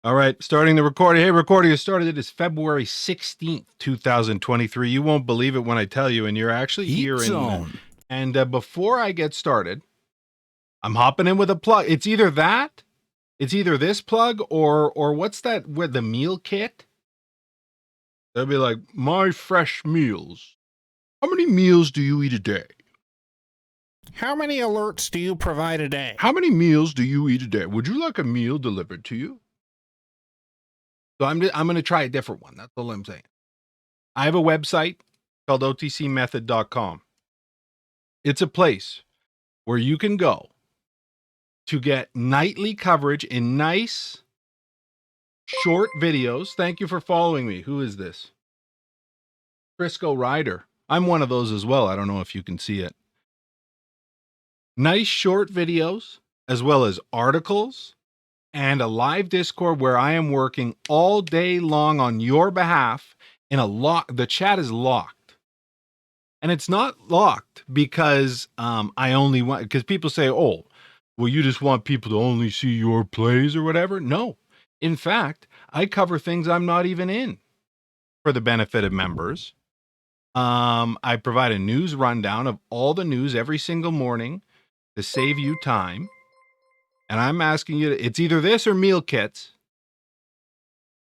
All right, starting the recording. Hey, recording is started. It is February 16th, 2023. You won't believe it when I tell you, and you're actually Heat here. zone. And before I get started, I'm hopping in with a plug. It's either this plug, or what's that with the meal kit? They'll be like, my fresh meals. How many meals do you eat a day? How many alerts do you provide a day? How many meals do you eat a day? Would you like a meal delivered to you? So I'm going to try a different one. That's all I'm saying. I have a website called OTCmethod.com. It's a place where you can go to get nightly coverage in nice, short videos. Thank you for following me. Who is this? Frisco Rider. I'm one of those as well. I don't know if you can see it. Nice short videos, as well as articles and a live Discord where I am working all day long on your behalf in a the chat is locked. And it's not locked because I only want, because people say, oh, well, you just want people to only see your plays or whatever. No. In fact, I cover things I'm not even in for the benefit of members. I provide a news rundown of all the news every single morning to save you time. And I'm asking you, it's either this or meal kits.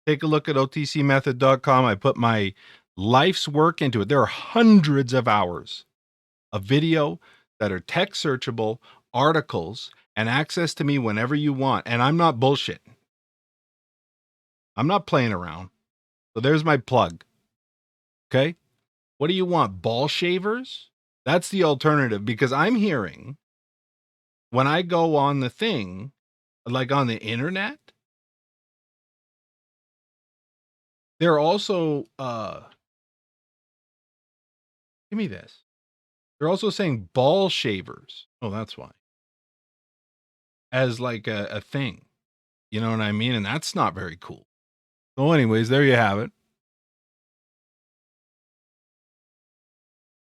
Take a look at OTCmethod.com. I put my life's work into it. There are hundreds of hours of video that are text searchable, articles, and access to me whenever you want. And I'm not bullshitting. I'm not playing around. So there's my plug. Okay. What do you want? Ball shavers? That's the alternative, because I'm hearing when I go on the thing, like on the internet, they're also, give me this. They're also saying ball shavers. Oh, that's why. As like a thing. You know what I mean? And that's not very cool. So anyways, there you have it.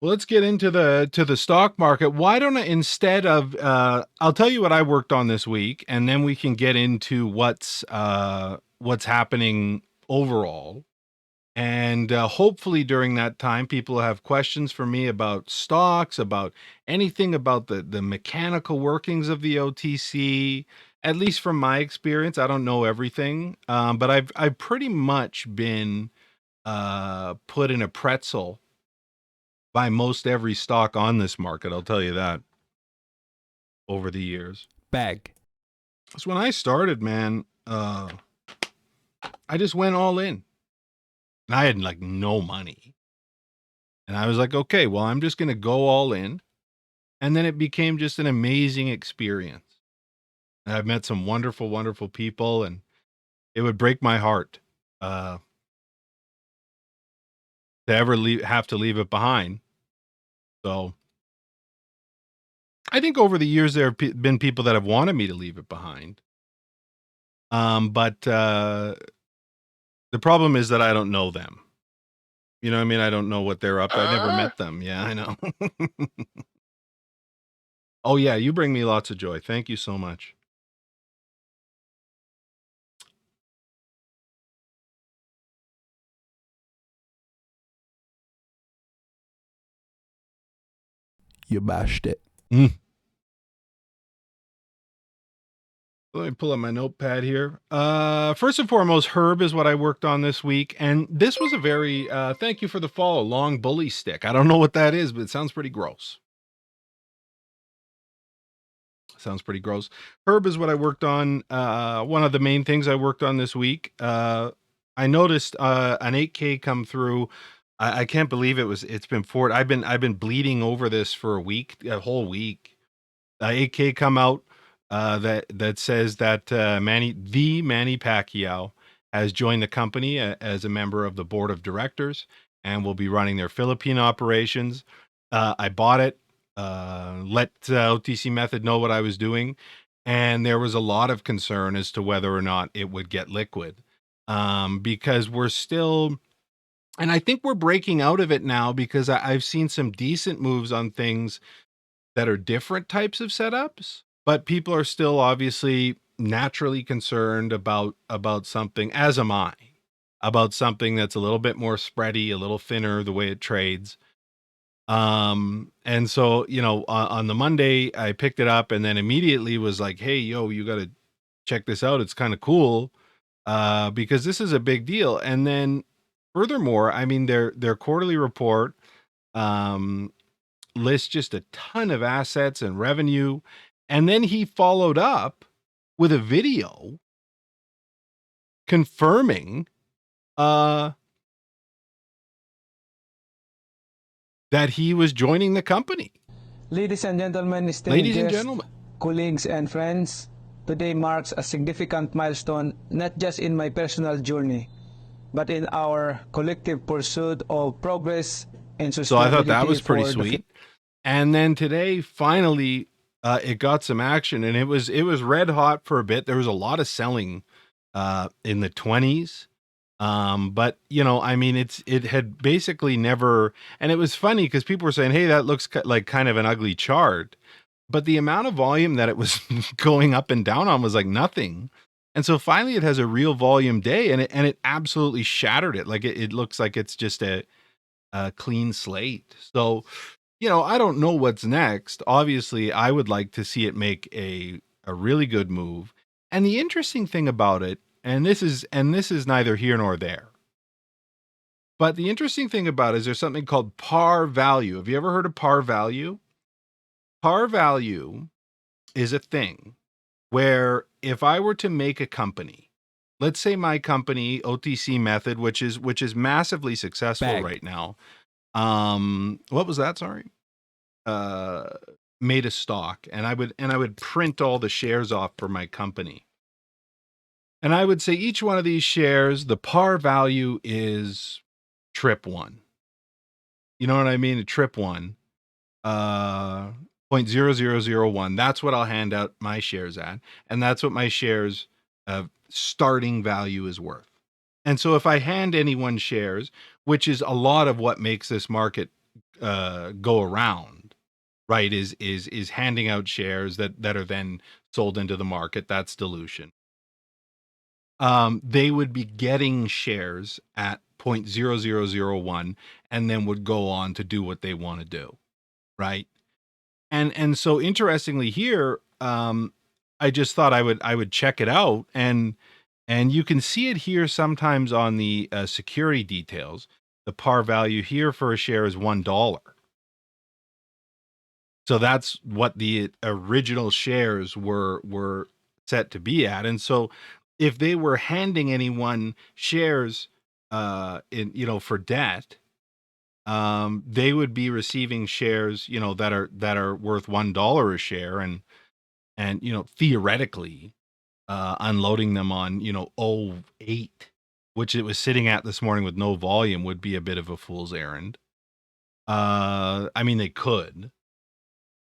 Well, let's get into the stock market. Why don't I, instead of I'll tell you what I worked on this week, and then we can get into what's happening overall. And hopefully during that time, people have questions for me about stocks, about anything about the mechanical workings of the OTC. At least from my experience, I don't know everything, but I've pretty much been put in a pretzel by most every stock on this market. I'll tell you that over the years. Bag. So when I started, man, I just went all in. And I had like no money. And I was like, okay, well, I'm just going to go all in. And then it became just an amazing experience. And I've met some wonderful, wonderful people, and it would break my heart to ever have to leave it behind. So I think over the years, there have been people that have wanted me to leave it behind. But the problem is that I don't know them. You know what I mean? I don't know what they're up to. I've never met them. Yeah, I know. Oh, yeah, you bring me lots of joy. Thank you so much. You bashed it. Let me pull up my notepad here. First and foremost, Herb is what I worked on this week. And this was a very, thank you for the follow, long bully stick. I don't know what that is, but it sounds pretty gross. Sounds pretty gross. Herb is what I worked on. One of the main things I worked on this week. I noticed an 8K come through. I can't believe it's been forward. I've been bleeding over this for a whole week. 8K come out that says that Manny Pacquiao has joined the company as a member of the board of directors and will be running their Philippine operations. I bought it. Let OTCmethod know what I was doing, and there was a lot of concern as to whether or not it would get liquid, because we're still, and I think we're breaking out of it now, because I've seen some decent moves on things that are different types of setups, but people are still obviously naturally concerned about something, as am I, about something that's a little bit more spready, a little thinner, the way it trades. And so, on the Monday, I picked it up and then immediately was like, hey, yo, you got to check this out. It's kind of cool, because this is a big deal. And then furthermore, I mean, their quarterly report, um, lists just a ton of assets and revenue. And then he followed up with a video confirming, uh, that he was joining the company. Ladies and gentlemen, esteemed Ladies and guests, gentlemen. colleagues, and friends, today marks a significant milestone not just in my personal journey, but in our collective pursuit of progress and sustainability. So I thought that was pretty for sweet. And then today, finally, it got some action, and it was red hot for a bit. There was a lot of selling in the 20s. But I mean, it had basically never, and it was funny because people were saying, hey, that looks like kind of an ugly chart, but the amount of volume that it was going up and down on was like nothing. And so finally it has a real volume day, and it absolutely shattered it. Like it looks like it's just a clean slate. So, I don't know what's next. Obviously, I would like to see it make a really good move. And the interesting thing about it, and this is neither here nor there, but the interesting thing about it is there's something called par value. Have you ever heard of par value? Par value is a thing where if I were to make a company, let's say my company, OTCmethod, which is massively successful right now. What was that? Sorry. Made a stock, and I would print all the shares off for my company. And I would say each one of these shares, the par value is trip one. You know what I mean? A trip one. 0.0001. That's what I'll hand out my shares at. And that's what my shares starting value is worth. And so if I hand anyone shares, which is a lot of what makes this market go around, right, is handing out shares that are then sold into the market. That's dilution. They would be getting shares at 0.0001 and then would go on to do what they want to do, right? And so interestingly here, I just thought I would check it out, and you can see it here sometimes on the security details. The par value here for a share is $1. So that's what the original shares were set to be at. And so if they were handing anyone shares for debt, they would be receiving shares, that are worth $1 a share, and theoretically unloading them on, 0.08, which it was sitting at this morning with no volume, would be a bit of a fool's errand. I mean, they could,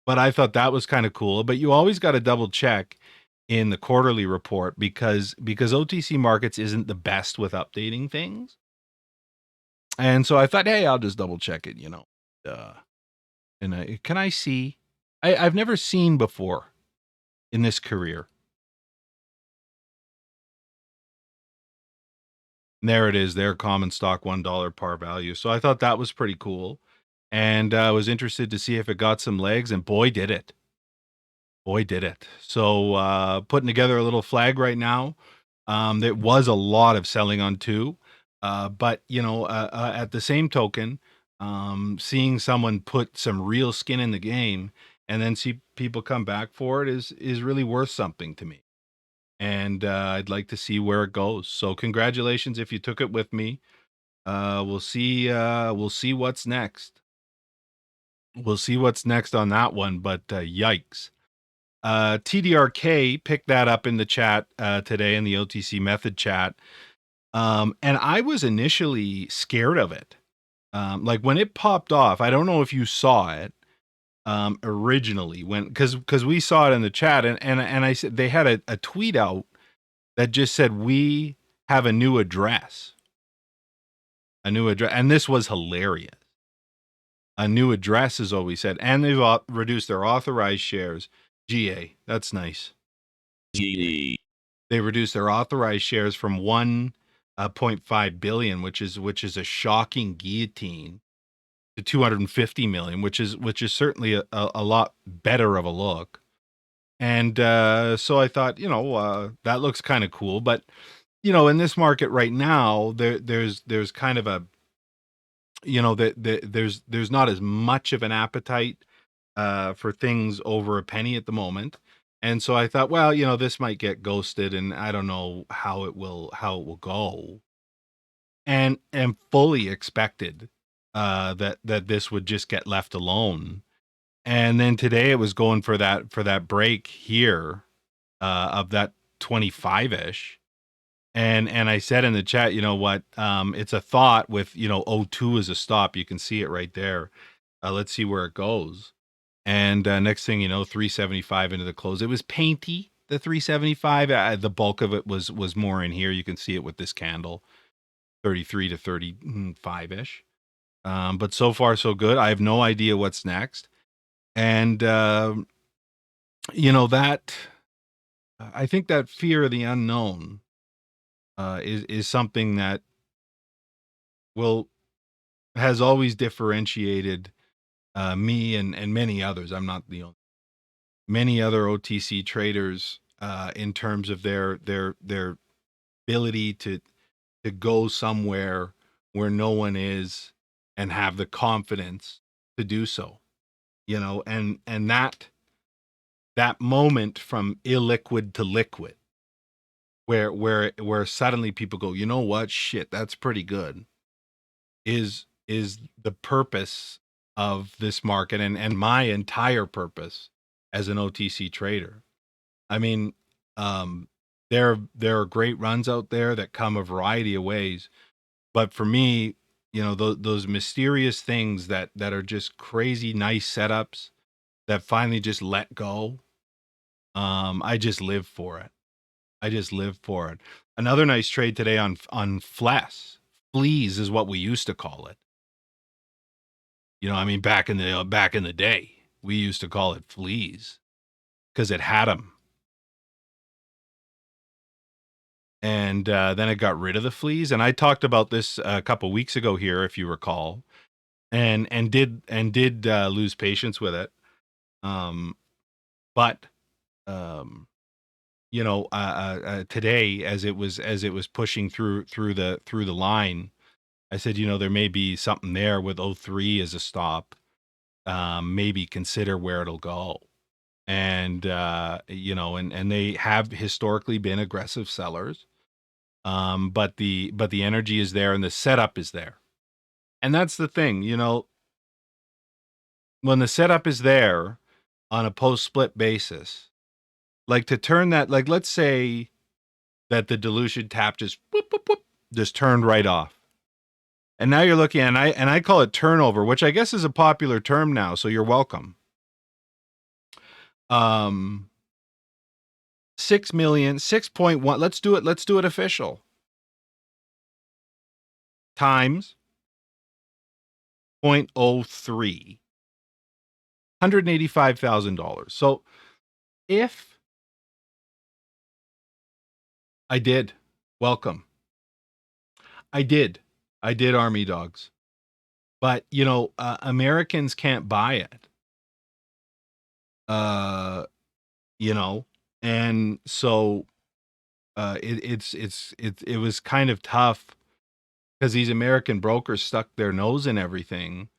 but I thought that was kind of cool. But you always got to double check in the quarterly report because OTC Markets isn't the best with updating things. And so I thought, hey, I'll just double check it, and can I see? I've never seen before in this career. And there it is, their common stock $1 par value. So I thought that was pretty cool, and I was interested to see if it got some legs, and boy, did it. Boy, did it. So putting together a little flag right now. There was a lot of selling on two, but at the same token, seeing someone put some real skin in the game and then see people come back for it is really worth something to me. And I'd like to see where it goes. So congratulations if you took it with me. We'll see what's next. We'll see what's next on that one, but yikes. TDRK picked that up in the chat today in the OTCmethod chat. And I was initially scared of it. Like when it popped off, I don't know if you saw it originally because we saw it in the chat, and I said they had a tweet out that just said, we have a new address. And this was hilarious. A new address is what we said, and they've reduced their authorized shares. GA, that's nice. GD. They reduced their authorized shares from 1.5 billion, which is a shocking guillotine, to 250 million, which is certainly a lot better of a look. And so I thought, that looks kind of cool. But in this market right now, there's kind of a, there's not as much of an appetite for things over a penny at the moment. And so I thought, well, this might get ghosted, and I don't know how it will go. And fully expected that this would just get left alone. And then today it was going for that break here of that 25-ish. And I said in the chat, you know what? It's a thought with, O2 as a stop. You can see it right there. Let's see where it goes. And next thing you know, 375 into the close. It was painty, the 375. The bulk of it was more in here. You can see it with this candle, 33 to 35-ish. But so far, so good. I have no idea what's next. And, that I think that fear of the unknown is something that has always differentiated me and many others. I'm not the only. Many other OTC traders in terms of their ability to go somewhere where no one is and have the confidence to do so. And that moment from illiquid to liquid, where suddenly people go, you know what, shit, that's pretty good, is the purpose of this market and my entire purpose as an OTC trader. I mean, there are great runs out there that come a variety of ways, but for me, those mysterious things that are just crazy nice setups that finally just let go. I just live for it. Another nice trade today on FLES. Fleas is what we used to call it. I mean, back in the day, we used to call it fleas because it had them. And then it got rid of the fleas. And I talked about this a couple weeks ago here, if you recall, and did lose patience with it. But today, as it was pushing through the line, I said, there may be something there with O3 as a stop. Maybe consider where it'll go. And and they have historically been aggressive sellers. But the energy is there and the setup is there. And that's the thing, when the setup is there on a post-split basis, like to turn that, like let's say that the dilution tap just whoop, whoop, whoop, just turned right off. And now you're looking at, and I call it turnover, which I guess is a popular term now, so you're welcome. 6 million, 6.1, let's do it official. Times 0.03. $185,000. So if I did, welcome. I did Army Dogs. But, Americans can't buy it. And so it was kind of tough because these American brokers stuck their nose in everything.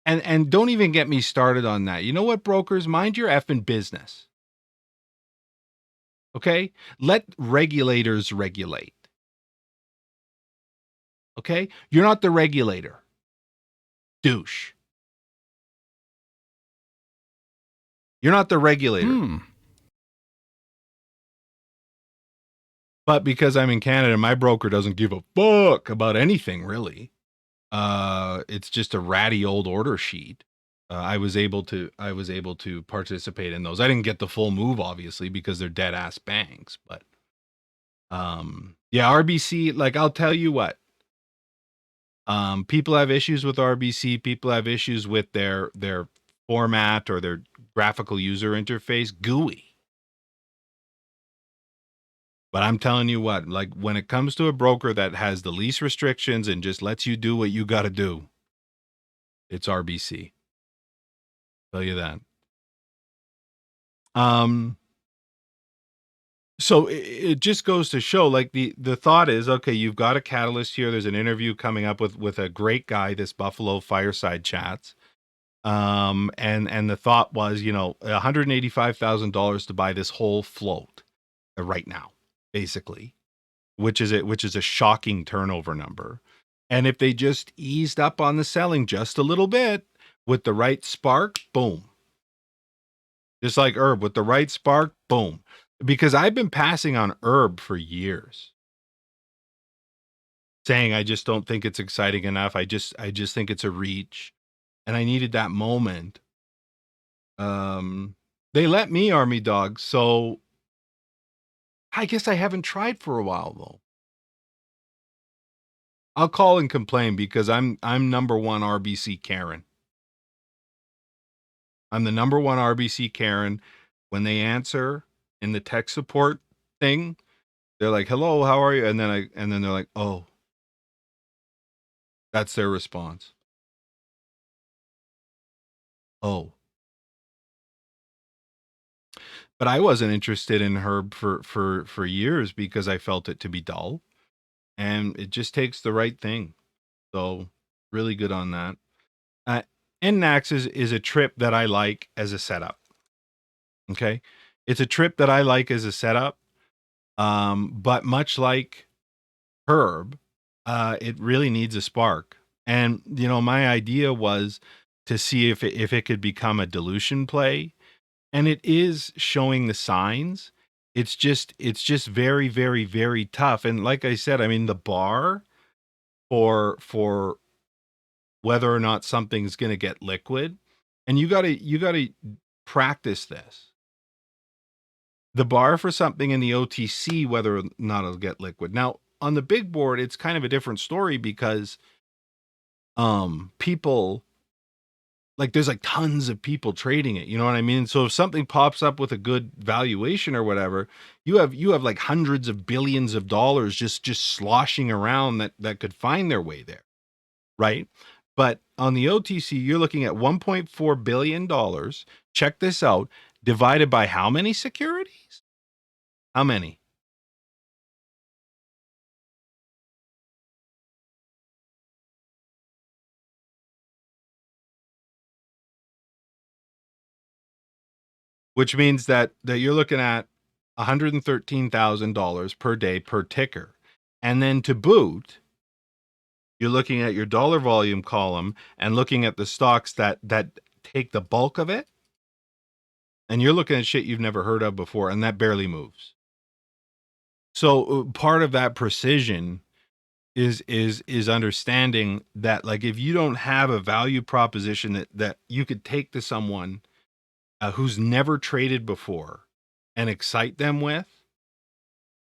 And don't even get me started on that. You know what, brokers? Mind your effing business. Okay? Let regulators regulate. Okay? You're not the regulator. Douche. You're not the regulator. But because I'm in Canada, my broker doesn't give a fuck about anything, really. It's just a ratty old order sheet. I was able to participate in those. I didn't get the full move, obviously, because they're dead ass banks. But yeah, RBC. Like, I'll tell you what. People have issues with RBC. People have issues with their format or their graphical user interface. GUI. But I'm telling you what, like when it comes to a broker that has the least restrictions and just lets you do what you got to do, it's RBC. Tell you that. So it just goes to show, like the thought is, okay, you've got a catalyst here. There's an interview coming up with a great guy, this Buffalo Fireside Chats. And the thought was, $185,000 to buy this whole float right now, basically, which is a shocking turnover number. And if they just eased up on the selling just a little bit with the right spark, boom. Just like herb with the right spark, boom. Because I've been passing on herb for years, saying I just don't think it's exciting enough. I just think it's a reach, and I needed that moment. They let me, Army Dog, so I guess I haven't tried for a while though. I'll call and complain because I'm number one RBC Karen. I'm the number one RBC Karen. When they answer in the tech support thing, they're like, "Hello, how are you?" And then they're like, "Oh." That's their response. Oh. But I wasn't interested in herb for years because I felt it to be dull, and it just takes the right thing. So really good on that. Uh, NNAX is a trip that I like as a setup. Okay, it's a trip that I like as a setup. But much like herb, it really needs a spark. And my idea was to see if it could become a dilution play, and it is showing the signs. It's just very, very, very tough. And like I said, I mean, the bar for whether or not something's going to get liquid, and you got to practice this. The bar for something in the OTC, whether or not it'll get liquid. Now, on the big board, it's kind of a different story because people, like, there's like tons of people trading it, you know what I mean? So if something pops up with a good valuation or whatever, you have like hundreds of billions of dollars just sloshing around that could find their way there, right? But on the OTC, you're looking at $1.4 billion. Check this out, divided by how many securities? How many? Which means that you're looking at $113,000 per day per ticker. And then to boot, you're looking at your dollar volume column and looking at the stocks that take the bulk of it. And you're looking at shit you've never heard of before, and that barely moves. So part of that precision is understanding that, like, if you don't have a value proposition that you could take to someone who's never traded before and excite them with,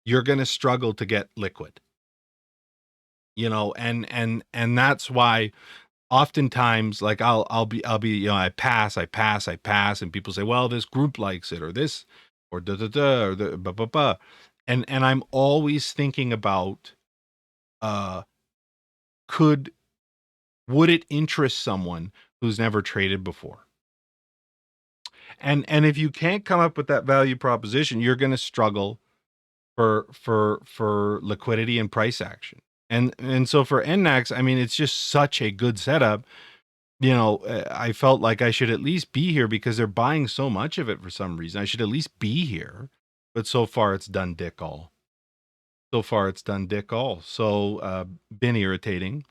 you're going to struggle to get liquid. And that's why oftentimes, like, I'll be I pass, and people say, well, this group likes it, or this, or da da da, or the blah blah blah, and I'm always thinking about uh would it interest someone who's never traded before? And if you can't come up with that value proposition, you're going to struggle for liquidity and price action. And so for NNAX, I mean, it's just such a good setup. I felt like I should at least be here because they're buying so much of it for some reason. I should at least be here. But so far it's done dick all. So been irritating.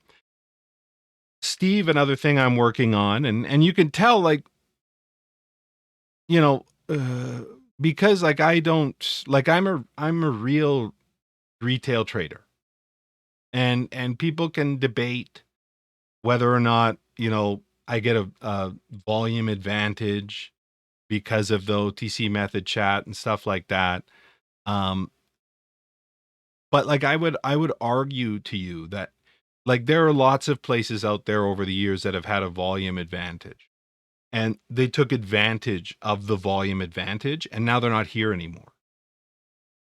Steve, another thing I'm working on, and you can tell, like, because, like, I don't, like, I'm a real retail trader, and people can debate whether or not I get a volume advantage because of the OTC method chat and stuff like that. But, like, I would argue to you that, like, there are lots of places out there over the years that have had a volume advantage, and they took advantage of the volume advantage, and now they're not here anymore.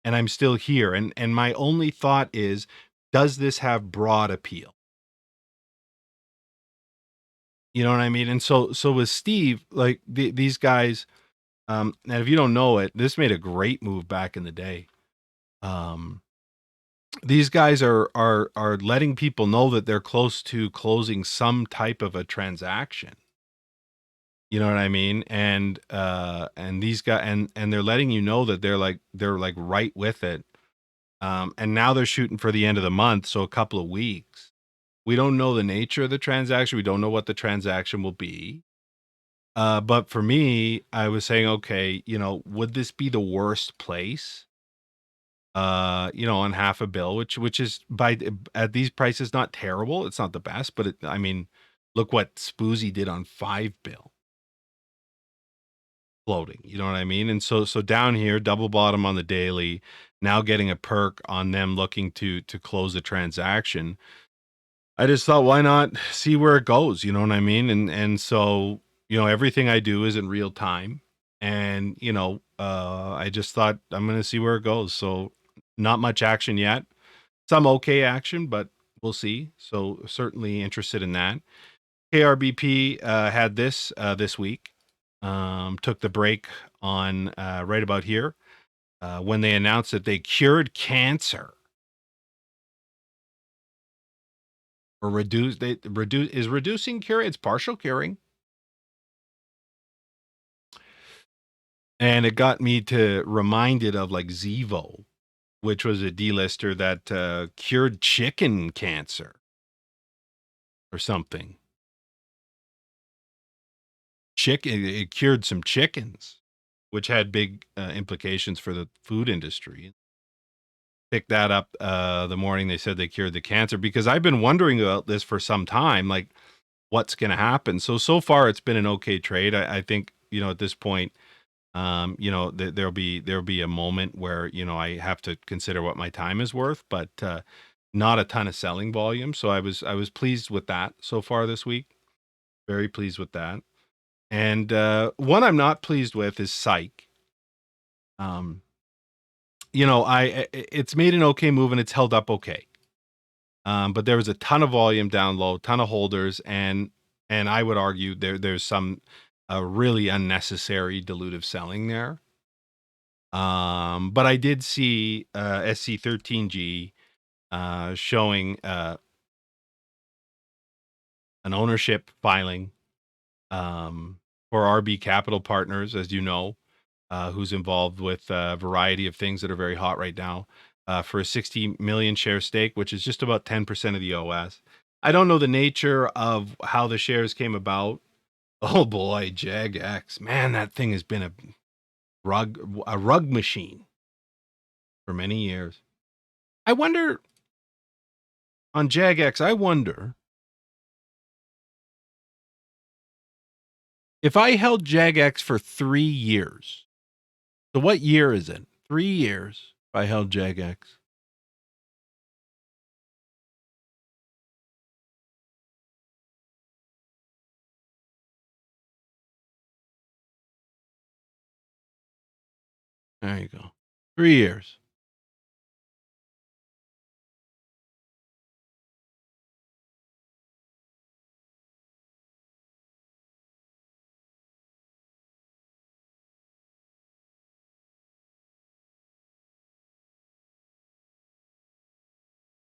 and I'm still here. And my only thought is, does this have broad appeal? You know what I mean? And so with Steve, like these guys, and if you don't know it, this made a great move back in the day. Um, these guys are letting people know that they're close to closing some type of a transaction. You know what I mean? And these guys and they're letting you know that they're like right with it. And now they're shooting for the end of the month, so a couple of weeks. We don't know the nature of the transaction. We don't know what the transaction will be. But for me, I was saying, okay, would this be the worst place? On half a bill, which is at these prices not terrible. It's not the best, but I mean, look what Spoozy did on 5 bill floating. You know what I mean? And so down here, double bottom on the daily, now getting a perk on them looking to close the transaction. I just thought, why not see where it goes? You know what I mean? And so, everything I do is in real time. And, I just thought I'm going to see where it goes. So not much action yet. Some okay action, but we'll see. So certainly interested in that. KRBP had this week. Took the break on right about here when they announced that they cured cancer. Or reducing curing. It's partial curing. And it got me reminded of like Zevo, which was a delister that cured chicken cancer or something. It cured some chickens, which had big implications for the food industry. Picked that up the morning they said they cured the cancer, because I've been wondering about this for some time, like what's going to happen. So far it's been an okay trade. I think, at this point, there'll be a moment where, I have to consider what my time is worth, but not a ton of selling volume. So I was pleased with that so far this week. Very pleased with that. And one I'm not pleased with is Psych. It's made an okay move and it's held up okay. But there was a ton of volume down low, ton of holders, and I would argue there's some really unnecessary dilutive selling there. But I did see SC13G showing an ownership filing for RB Capital Partners, as you know, who's involved with a variety of things that are very hot right now, for a 60 million share stake, which is just about 10% of the OS. I don't know the nature of how the shares came about. Oh boy, JagX, man, that thing has been a rug machine for many years. I wonder on JagX, I wonder if I held JagX for 3 years. So what year is it? 3 years if I held JagX. There you go. 3 years.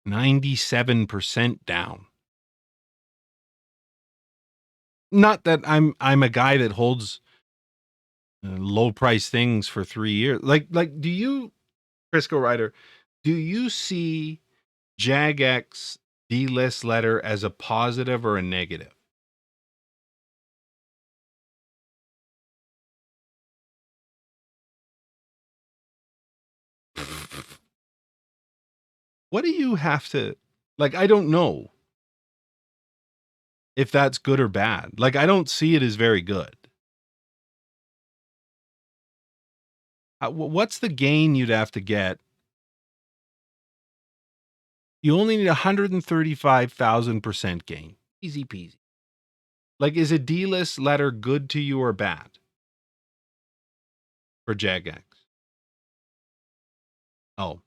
$97 down. Not that I'm a guy that holds low price things for 3 years. Like do you, Crisco Rider, do you see JagX delist letter as a positive or a negative? What do you have to, like, I don't know if that's good or bad. Like, I don't see it as very good. What's the gain you'd have to get? You only need 135,000% gain. Easy peasy. Like, is a delist letter good to you or bad for JagX? Oh,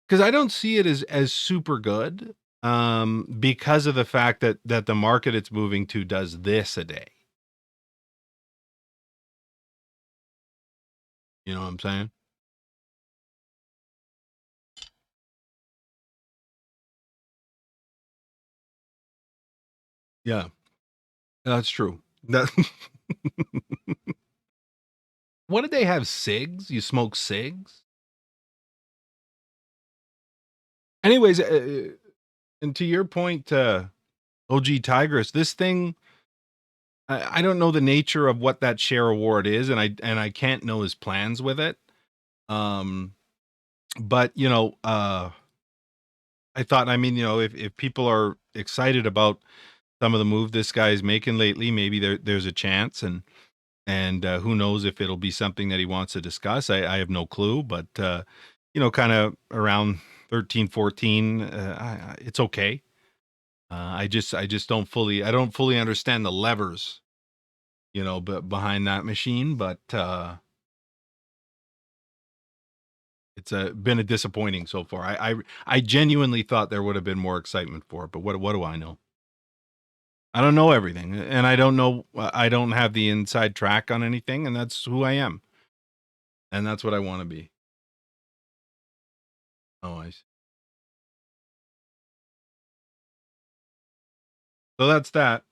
because I don't see it as super good, because of the fact that the market it's moving to does this a day. You know what I'm saying? Yeah, that's true. That what did they have? Cigs? You smoke cigs? Anyways, and to your point, OG Tigress, this thing, I don't know the nature of what that share award is, and I can't know his plans with it. Um, but I thought, I mean, if people are excited about some of the move this guy is making lately, maybe there's a chance, and who knows if it'll be something that he wants to discuss. I have no clue, but kind of around 13, 14, it's okay. I just don't fully understand the levers, but behind that machine, but it's been a disappointing so far. I genuinely thought there would have been more excitement for it, but what do I know? I don't know everything, and I don't know. I don't have the inside track on anything, and that's who I am, and that's what I want to be. Oh, I see. So that's that.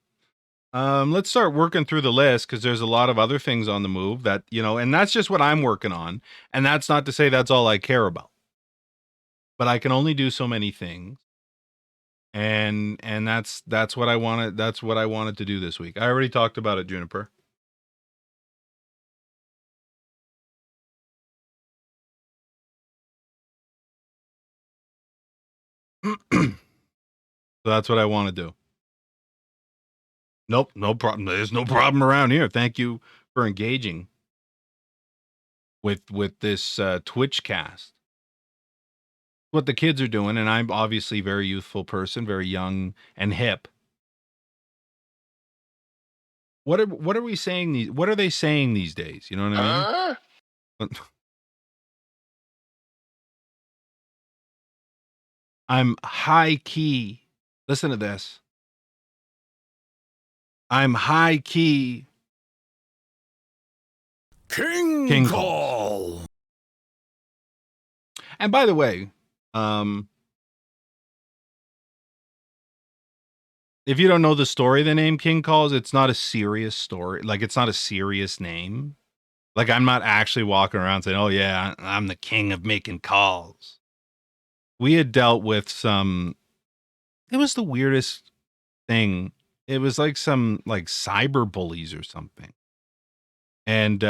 Let's start working through the list because there's a lot of other things on the move that and that's just what I'm working on, and that's not to say that's all I care about. But I can only do so many things, and that's what I wanted. That's what I wanted to do this week. I already talked about it, Juniper. So that's what I want to do. Nope, no problem. There's no problem around here. Thank you for engaging with this Twitch cast. What the kids are doing, and I'm obviously a very youthful person, very young and hip. What are we saying these? What are they saying these days? You know what I mean? I'm high key. Listen to this. I'm high key King Call. And by the way, if you don't know the story, the name King Calls, it's not a serious story. Like, it's not a serious name. Like, I'm not actually walking around saying, "Oh yeah, I'm the king of making calls." We had dealt with some. It was the weirdest thing. It was like some like cyber bullies or something, and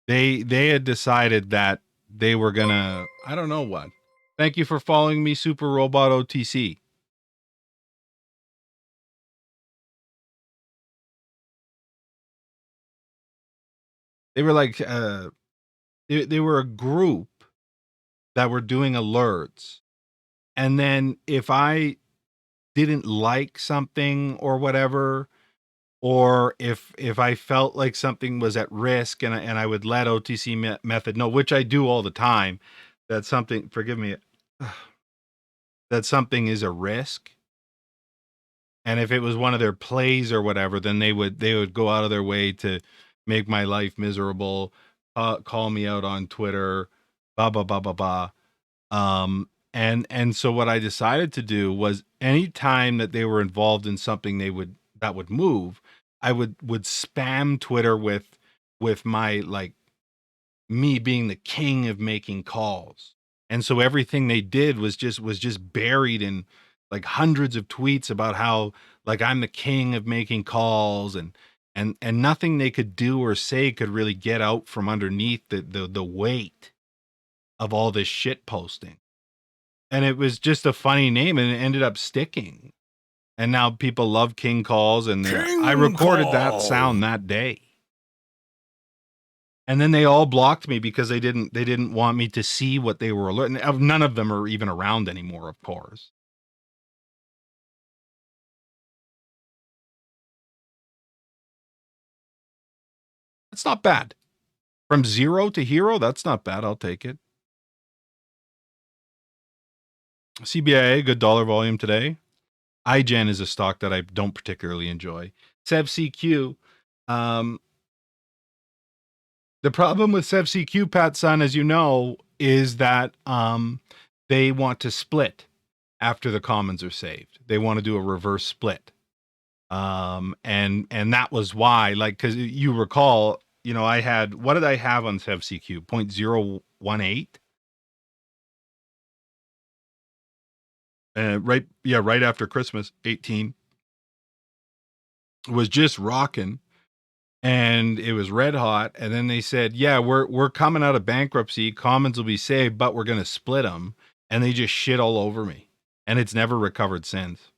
they had decided that they were gonna. I don't know what. Thank you for following me, Super Robot OTC. They were like they were a group that were doing alerts, and then if I didn't like something or whatever, or if I felt like something was at risk, and I would let OTC method know, which I do all the time, that something, forgive me, that something is a risk. And if it was one of their plays or whatever, then they would go out of their way to make my life miserable, call me out on Twitter, blah blah blah blah blah. And so what I decided to do was, any time that they were involved in something that would move, I would spam Twitter with my, like, me being the king of making calls. And so everything they did was just buried in like hundreds of tweets about how, like, I'm the king of making calls, and nothing they could do or say could really get out from underneath the weight of all this shit posting. And it was just a funny name, and it ended up sticking. And now people love King Calls, and I recorded that sound that day. And then they all blocked me because they didn't want me to see what they were alerting. None of them are even around anymore, of course. It's not bad. From zero to hero, that's not bad. I'll take it. CBIA, good dollar volume today. iGen is a stock that I don't particularly enjoy. SevCQ, the problem with SevCQ, Pat Son, as you know, is that they want to split after the commons are saved. They want to do a reverse split. And that was why, like, because you recall, you know, I had, what did I have on SevCQ? 0.018? Right after Christmas, 18 was just rocking, and it was red hot. And then they said, "Yeah, we're coming out of bankruptcy. Commons will be saved, but we're going to split them." And they just shit all over me, and it's never recovered since.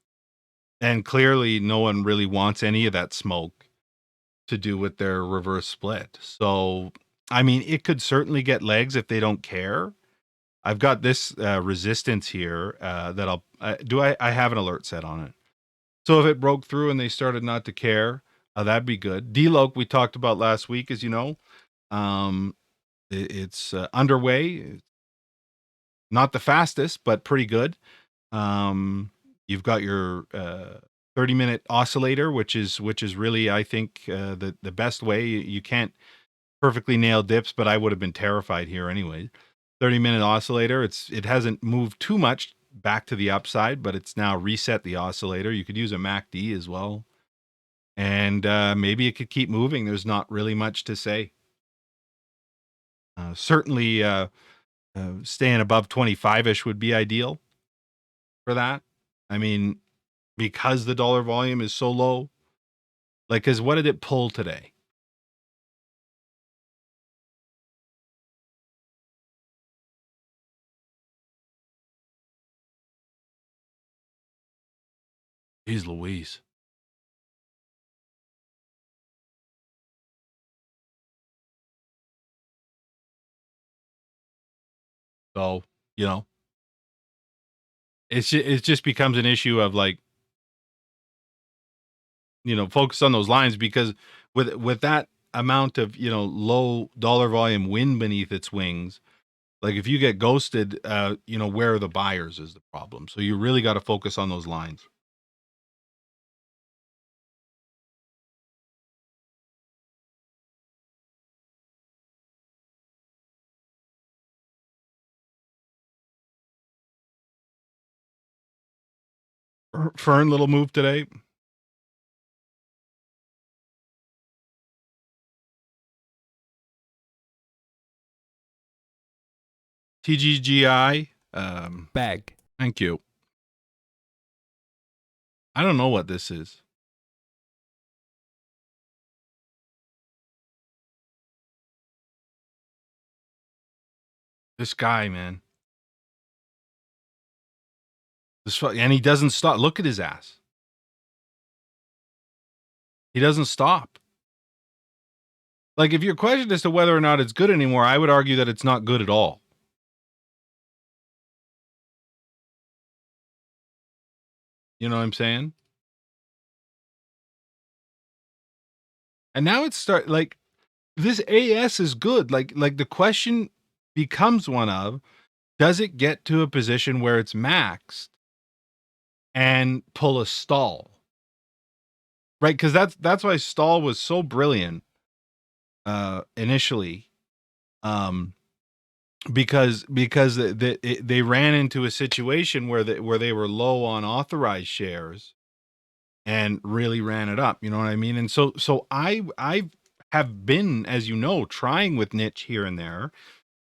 And clearly, no one really wants any of that smoke to do with their reverse split. So, I mean, it could certainly get legs if they don't care. I've got this resistance here that I have an alert set on it. So if it broke through and they started not to care, that'd be good. DLOC we talked about last week, as you know. It's underway. Not the fastest, but pretty good. You've got your 30-minute oscillator, which is really, I think, the best way. You can't perfectly nail dips, but I would have been terrified here anyway. 30-minute oscillator. It hasn't moved too much back to the upside, but it's now reset the oscillator. You could use a MACD as well, and maybe it could keep moving. There's not really much to say. Certainly, staying above 25-ish would be ideal for that. I mean, because the dollar volume is so low. Like, because what did it pull today? Jeez Louise. So, you know, it just becomes an issue of, like, you know, focus on those lines, because with that amount of, you know, low dollar volume wind beneath its wings, like, if you get ghosted, you know, where are the buyers is the problem. So you really got to focus on those lines. Fern, little move today. TGGI. Bag. Thank you. I don't know what this is. This guy, man. And he doesn't stop. Look at his ass. He doesn't stop. Like, if your question as to whether or not it's good anymore, I would argue that it's not good at all. You know what I'm saying? And now it's like, this AS is good. Like the question becomes one of, does it get to a position where it's maxed and pull a stall? Right? Because that's why stall was so brilliant initially. Because they ran into a situation where they were low on authorized shares and really ran it up. You know what I mean? And so I have been, as you know, trying with niche here and there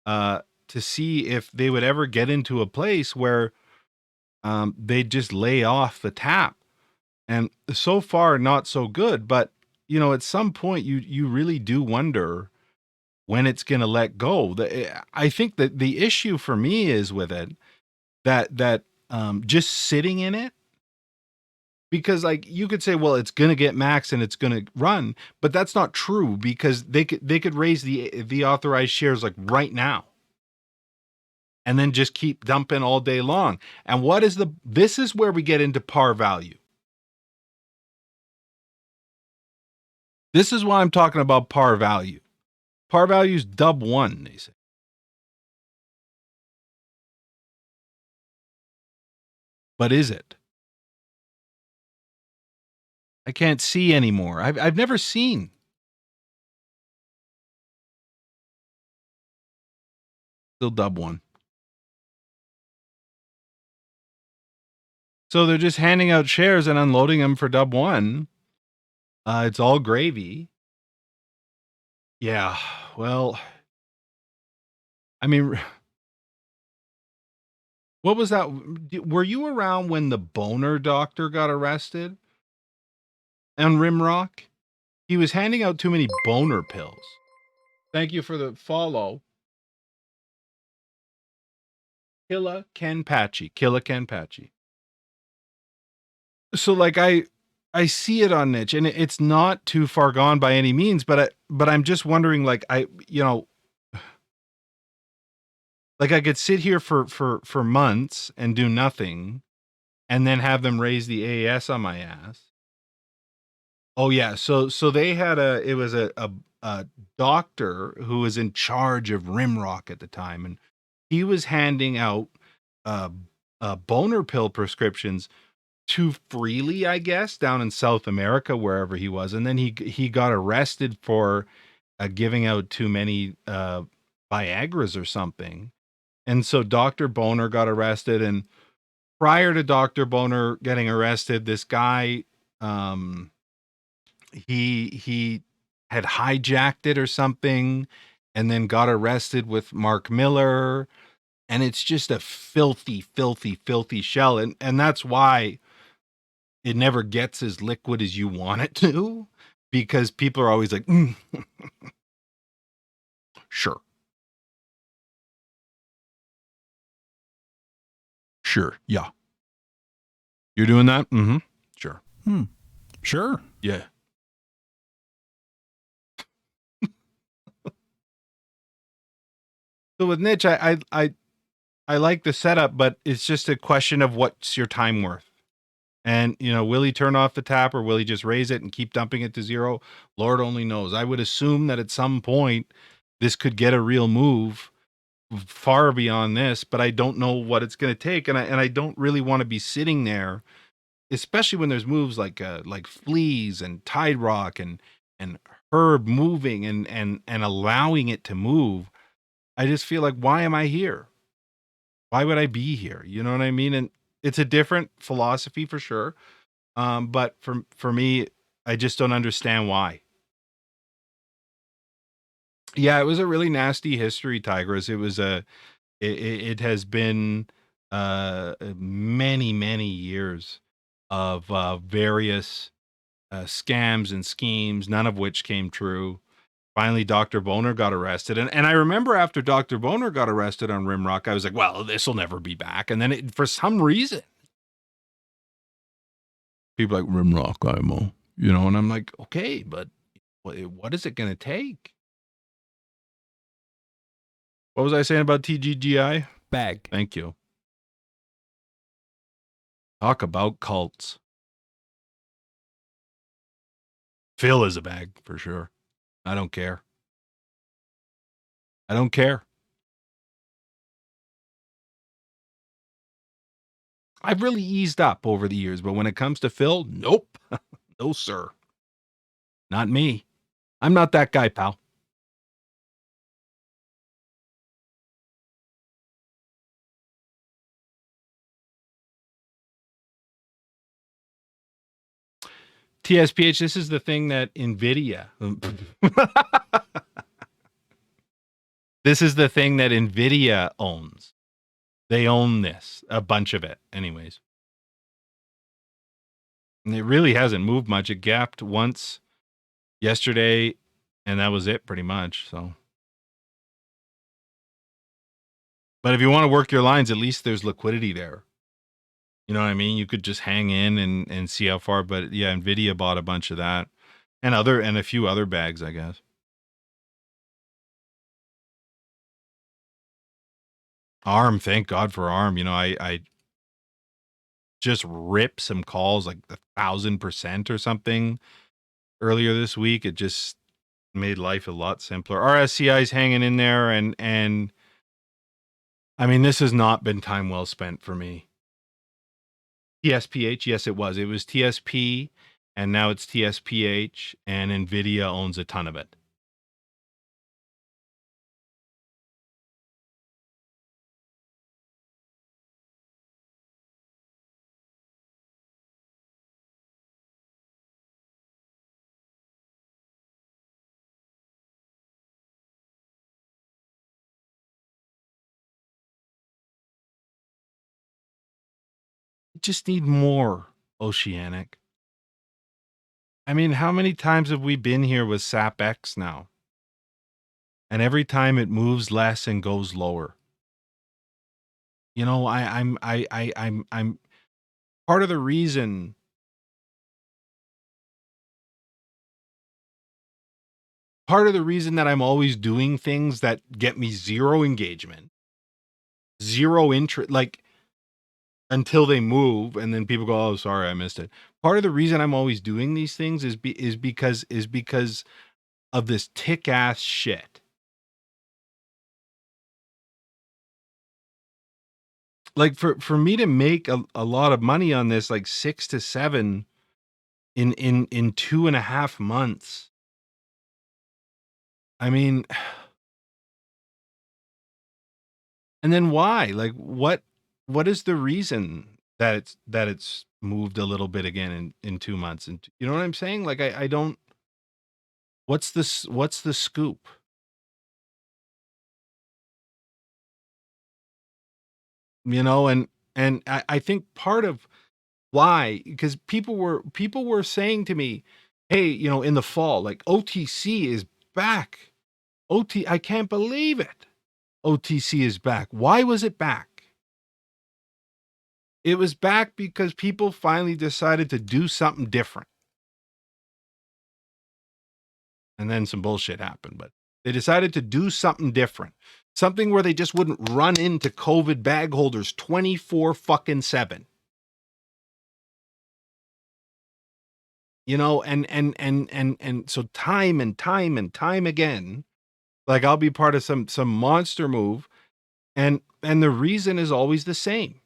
to see if they would ever get into a place where they'd just lay off the tap. And so far, not so good. But, you know, at some point, you really do wonder when it's going to let go. I think that the issue for me is with it that just sitting in it, because, like, you could say, well, it's going to get max and it's going to run, but that's not true, because they could raise the authorized shares, like, right now, and then just keep dumping all day long. And this is where we get into par value. This is why I'm talking about par value. Par value's dub 1, they say. But is it? I can't see anymore. I've never seen. Still dub 1. So they're just handing out shares and unloading them for dub 1. It's all gravy. Yeah, well, I mean, what was that? Were you around when the boner doctor got arrested on Rimrock? He was handing out too many boner pills. Thank you for the follow. Killa Ken Patchy. So like I see it on niche, and it's not too far gone by any means, but I'm just wondering, like, like I could sit here for months and do nothing and then have them raise the AAS on my ass. Oh yeah, so they had a doctor who was in charge of Rimrock at the time, and he was handing out boner pill prescriptions too freely, I guess, down in South America, wherever he was, and then he got arrested for giving out too many Viagras or something, and so Dr. Boner got arrested. And prior to Dr. Boner getting arrested, this guy, he had hijacked it or something, and then got arrested with Mark Miller, and it's just a filthy, filthy, filthy shell, and that's why it never gets as liquid as you want it to, because people are always like, sure. Sure. Yeah. You're doing that? Mm-hmm. Sure. Sure. Yeah. So with niche, I like the setup, but it's just a question of what's your time worth. And, will he turn off the tap, or will he just raise it and keep dumping it to zero? Lord only knows. I would assume that at some point this could get a real move far beyond this, but I don't know what it's going to take. And I don't really want to be sitting there, especially when there's moves like Fleas and Tide Rock and Herb moving and allowing it to move. I just feel like, why am I here? Why would I be here? You know what I mean? And it's a different philosophy for sure. But for me, I just don't understand why. Yeah, it was a really nasty history, Tigris. It has been many years of various scams and schemes, none of which came true. Finally, Dr. Boner got arrested. And I remember after Dr. Boner got arrested on Rimrock, I was like, well, this will never be back. And then for some reason, people like Rimrock IMO, and I'm like, okay, but what is it going to take? What was I saying about TGGI? Bag. Thank you. Talk about cults. Phil is a bag for sure. I don't care. I don't care. I've really eased up over the years, but when it comes to Phil, nope. No, sir. Not me. I'm not that guy, pal. TSPH, this is the thing that NVIDIA. This is the thing that NVIDIA owns. They own this, a bunch of it, anyways. And it really hasn't moved much. It gapped once yesterday, and that was it pretty much. So, but if you want to work your lines, at least there's liquidity there. You know what I mean? You could just hang in and see how far. But yeah, NVIDIA bought a bunch of that, and a few other bags, I guess. ARM, thank God for ARM. I just ripped some calls like 1,000% or something earlier this week. It just Made life a lot simpler. RSCI's hanging in there, and I mean, this has not been time well spent for me. TSPH, yes, it was. It was TSP, and now it's TSPH, and NVIDIA owns a ton of it. We just need more, Oceanic. I mean, how many times have we been here with SAPX now? And every time it moves less and goes lower. You know, I'm part of the reason. Part of the reason that I'm always doing things that get me zero engagement, zero interest, like until they move, and then people go, "Oh, sorry, I missed it." Part of the reason I'm always doing these things is because of this tick ass shit. Like for me to make a lot of money on this, like 6 to 7 in 2.5 months. I mean, and then why? Like what is the reason that it's moved a little bit again in 2 months? And you know what I'm saying? Like I don't, what's the scoop? You know, and I think part of why, because people were saying to me, "Hey, you know, in the fall, like OTC is back. I can't believe it. OTC is back. Why was it back? It was back because people finally decided to do something different." And then some bullshit happened, but they decided to do something different. Something where they just wouldn't run into COVID bag holders 24 fucking 7. You know, and so time and time and time again, like I'll be part of some monster move, and the reason is always the same.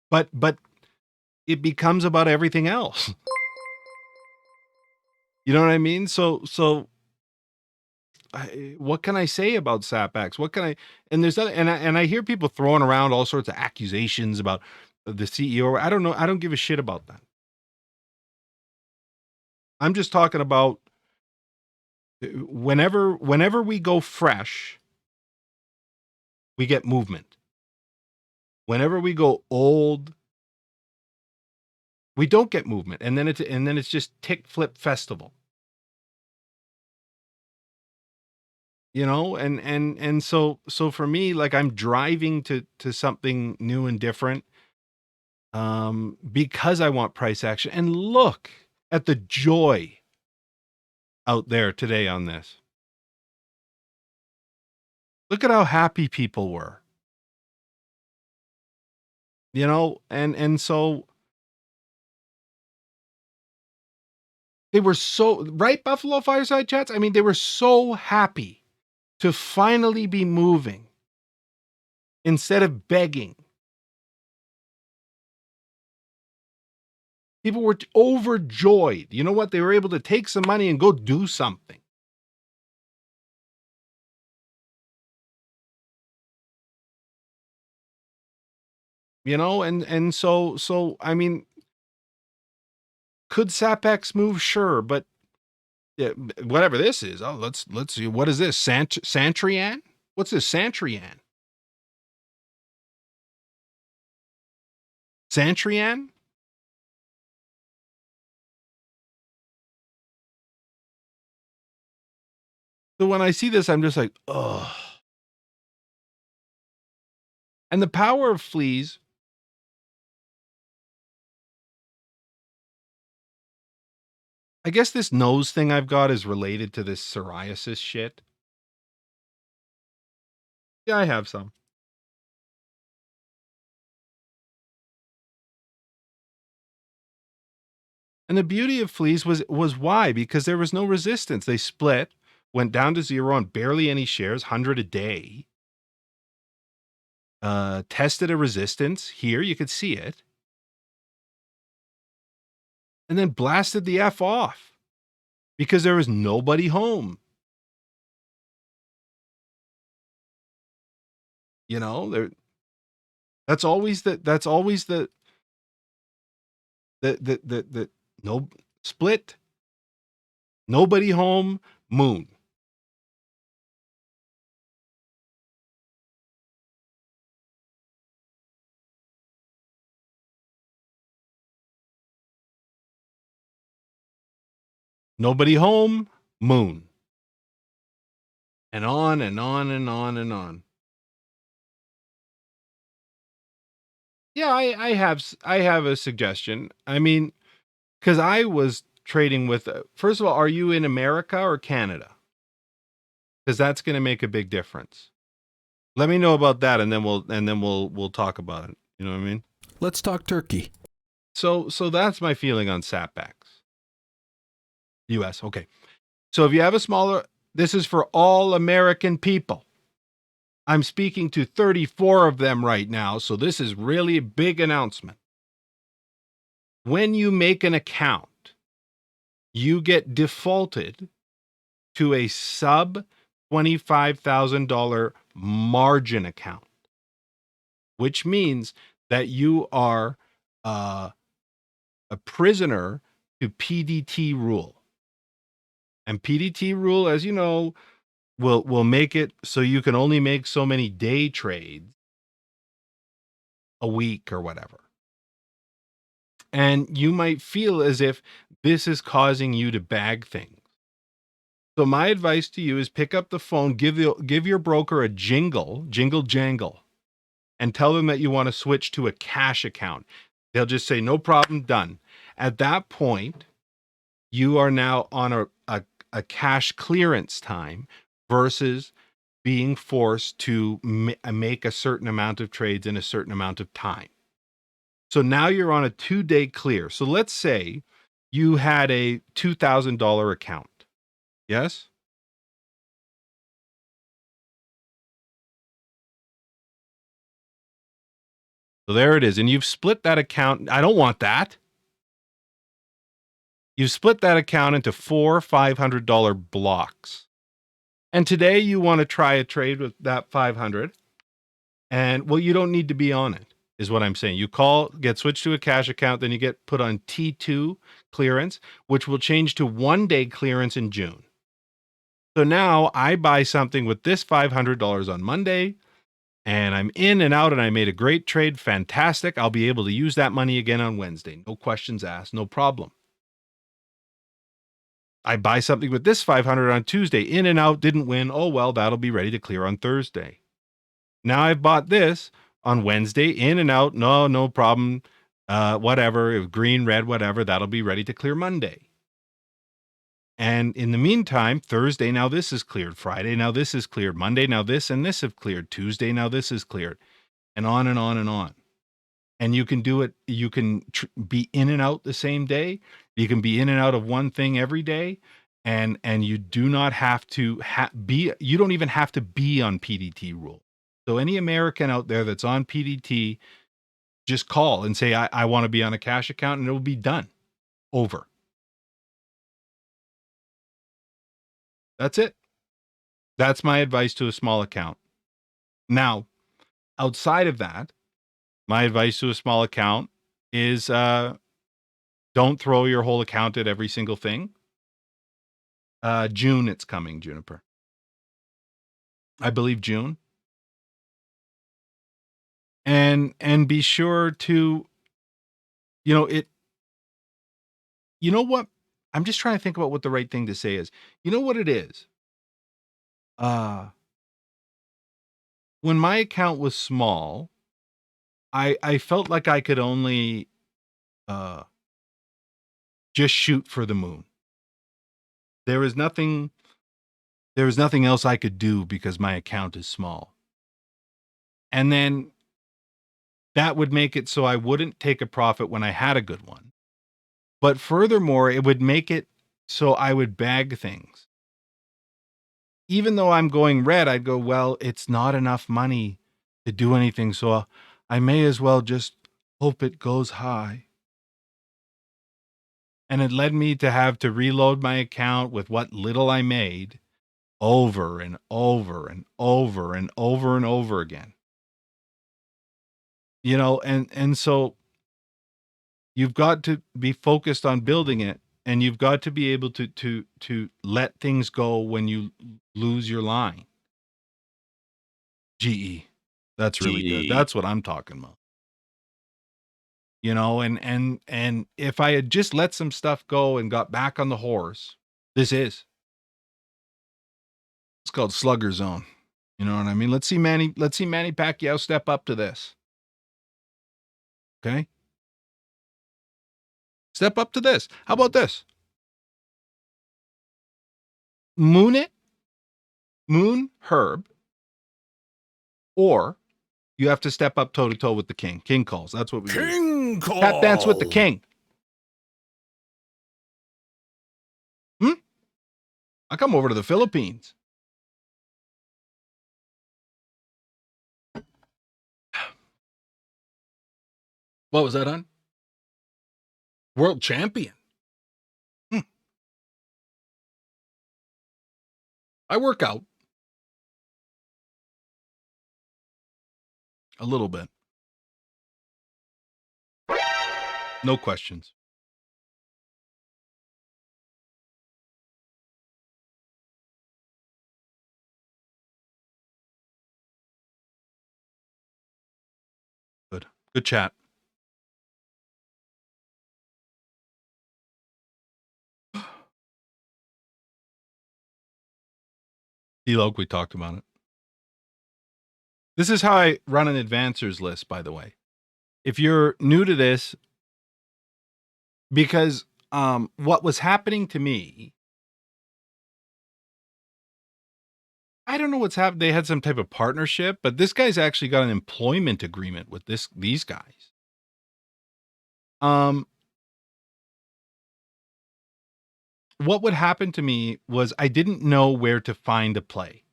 But it becomes about everything else. You know what I mean? What can I say about SAPX? What can I? And there's other, and I hear people throwing around all sorts of accusations about the CEO. I don't know. I don't give a shit about that. I'm just talking about whenever we go fresh, we get movement. Whenever we go old, we don't get movement, and then it's just tick flip festival. You know, and so for me, like I'm driving to something new and different, because I want price action. And look at the joy out there today on this. Look at how happy people were. You know, and so they were so right, Buffalo Fireside Chats. I mean, they were so happy to finally be moving instead of begging. People were overjoyed. You know what? They were able to take some money and go do something. You know, and so I mean, could SAPX move? Sure, but yeah, whatever this is. Oh, let's see. What is this? Santrian? What's this? Santrian? Santrian? So when I see this, I'm just like, ugh. And the power of fleas. I guess this nose thing I've got is related to this psoriasis shit. Yeah, I have some. And the beauty of fleas was why? Because there was no resistance. They split, went down to zero on barely any shares, 100 a day. Tested a resistance here, you could see it, and then blasted the F off because there was nobody home. You know, that's always the no split, nobody home, moon. Nobody home, moon. And on and on and on and on. Yeah, I have a suggestion. I mean, because I was trading with, first of all, are you in America or Canada? Because that's going to make a big difference. Let me know about that, and then we'll talk about it. You know what I mean? Let's talk turkey. So that's my feeling on Satbacks. U.S. Okay. So if you have a smaller, this is for all American people. I'm speaking to 34 of them right now, so this is really a big announcement. When you make an account, you get defaulted to a sub $25,000 margin account, which means that you are a prisoner to PDT rule. And PDT rule, as you know, will make it so you can only make so many day trades a week or whatever. And you might feel as if this is causing you to bag things. So my advice to you is pick up the phone, give your broker a jingle jangle, and tell them that you want to switch to a cash account. They'll just say, no problem, done. At that point, you are now on a cash clearance time versus being forced to make a certain amount of trades in a certain amount of time. So now you're on a 2-day clear. So let's say you had a $2,000 account. Yes? So there it is. And you've split that account. I don't want that. You've split that account into 4 $500 blocks. And today you want to try a trade with that 500. And well, you don't need to be on it, is what I'm saying. You call, get switched to a cash account, then you get put on T2 clearance, which will change to 1-day clearance in June. So now I buy something with this $500 on Monday, and I'm in and out, and I made a great trade. Fantastic. I'll be able to use that money again on Wednesday. No questions asked, no problem. I buy something with this 500 on Tuesday, in and out, didn't win. Oh, well, that'll be ready to clear on Thursday. Now I've bought this on Wednesday, in and out, no problem. Whatever, green, red, whatever, that'll be ready to clear Monday. And in the meantime, Thursday, now this is cleared. Friday, now this is cleared. Monday, now this and this have cleared. Tuesday, now this is cleared. And on and on and on. And you can do it. You can be in and out the same day. You can be in and out of one thing every day. And you do not have to be, you don't even have to be on PDT rule. So any American out there that's on PDT, just call and say, I want to be on a cash account, and it will be done. Over. That's it. That's my advice to a small account. Now, outside of that, my advice to a small account is don't throw your whole account at every single thing. June, it's coming, Juniper. I believe June. And be sure to, you know what? I'm just trying to think about what the right thing to say is. You know what it is? When my account was small, I felt like I could only just shoot for the moon. There was nothing else I could do because my account is small. And then that would make it so I wouldn't take a profit when I had a good one. But furthermore, it would make it so I would bag things. Even though I'm going red, I'd go, well, it's not enough money to do anything, so I may as well just hope it goes high. And it led me to have to reload my account with what little I made over and over and over and over and over again. You know, and so you've got to be focused on building it, and you've got to be able to let things go when you lose your line. GE. That's really good. GE. That's what I'm talking about. You know, and if I had just let some stuff go and got back on the horse, it's called Slugger Zone. You know what I mean? Let's see Manny Pacquiao step up to this. Okay? Step up to this. How about this? Moon Herb, or you have to step up toe to toe with the king. King calls. That's what we do. King call. Tap dance with the king. I come over to the Philippines. What was that on? World champion. I work out. A little bit. No questions. Good. Good chat. D-Log, we talked about it. This is how I run an advancers list, by the way. If you're new to this, because what was happening to me, I don't know what's happened. They had some type of partnership, but this guy's actually got an employment agreement with these guys. What would happen to me was I didn't know where to find a play.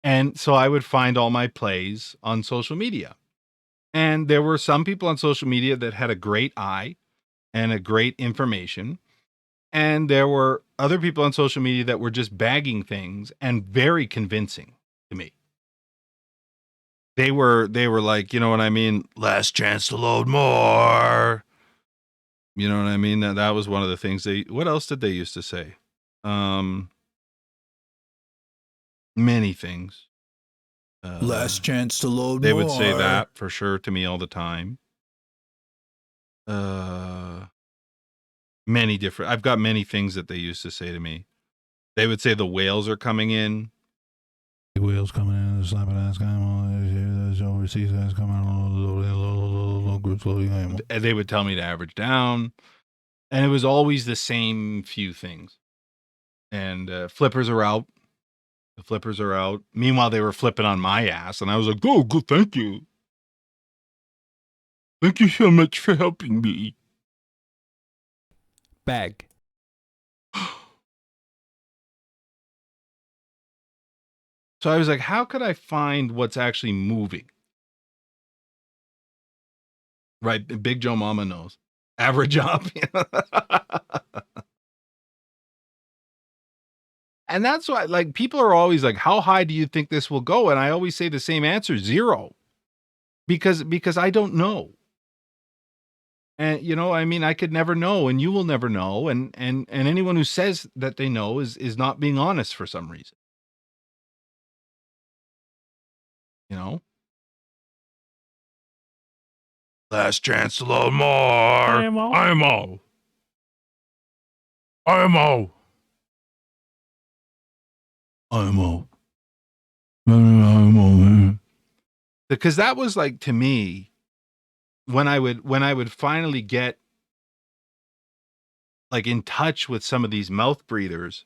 And so I would find all my plays on social media. And there were some people on social media that had a great eye and a great information. And there were other people on social media that were just bagging things and very convincing to me. They were like, you know what I mean? Last chance to load more. You know what I mean? That was one of the things what else did they used to say? Many things. Last chance to load They more. would say that for sure to me all the time. Many different. I've got many things that they used to say to me. They would say the whales are coming in. The whales coming in, the slapping ass guy, there's overseas guys coming in, groups loading. And they would tell me to average down. And it was always the same few things. And flippers are out. The flippers are out. Meanwhile, they were flipping on my ass. And I was like, oh, good, thank you. Thank you so much for helping me. Bag. So I was like, how could I find what's actually moving? Right. Big Joe Mama knows. Average up. And that's why, like, people are always like, how high do you think this will go? And I always say the same answer, 0. Because I don't know. And, you know, I mean, I could never know, and you will never know. And anyone who says that they know is not being honest for some reason. You know? Last chance to load more. IMO. IMO. IMO. IMO. IMO. Because that was like, to me, when I would finally get like in touch with some of these mouth breathers,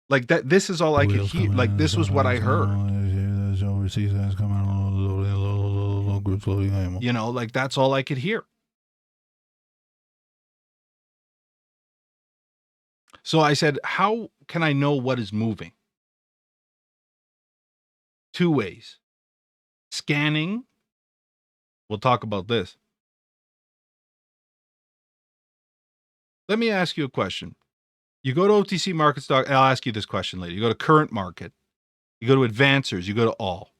like that, this is all I could hear. Like, this was what I heard. There's overseas guys coming in, groups loading. You know, like, that's all I could hear. So I said, how can I know what is moving? Two ways. Scanning. We'll talk about this. Let me ask you a question. You go to OTC Market Stock, and I'll ask you this question later. You go to current market, you go to advancers, you go to all.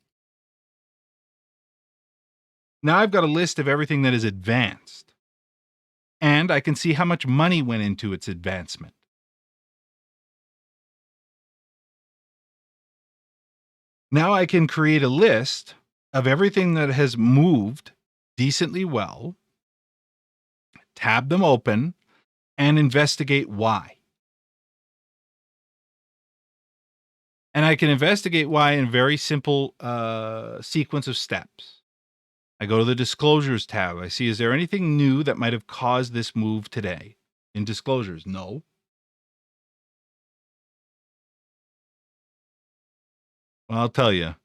Now I've got a list of everything that is advanced, and I can see how much money went into its advancement. Now I can create a list of everything that has moved decently well, tab them open, and investigate why. And I can investigate why in a very simple sequence of steps. I go to the disclosures tab. I see, is there anything new that might have caused this move today? In disclosures, no. Well, I'll tell you.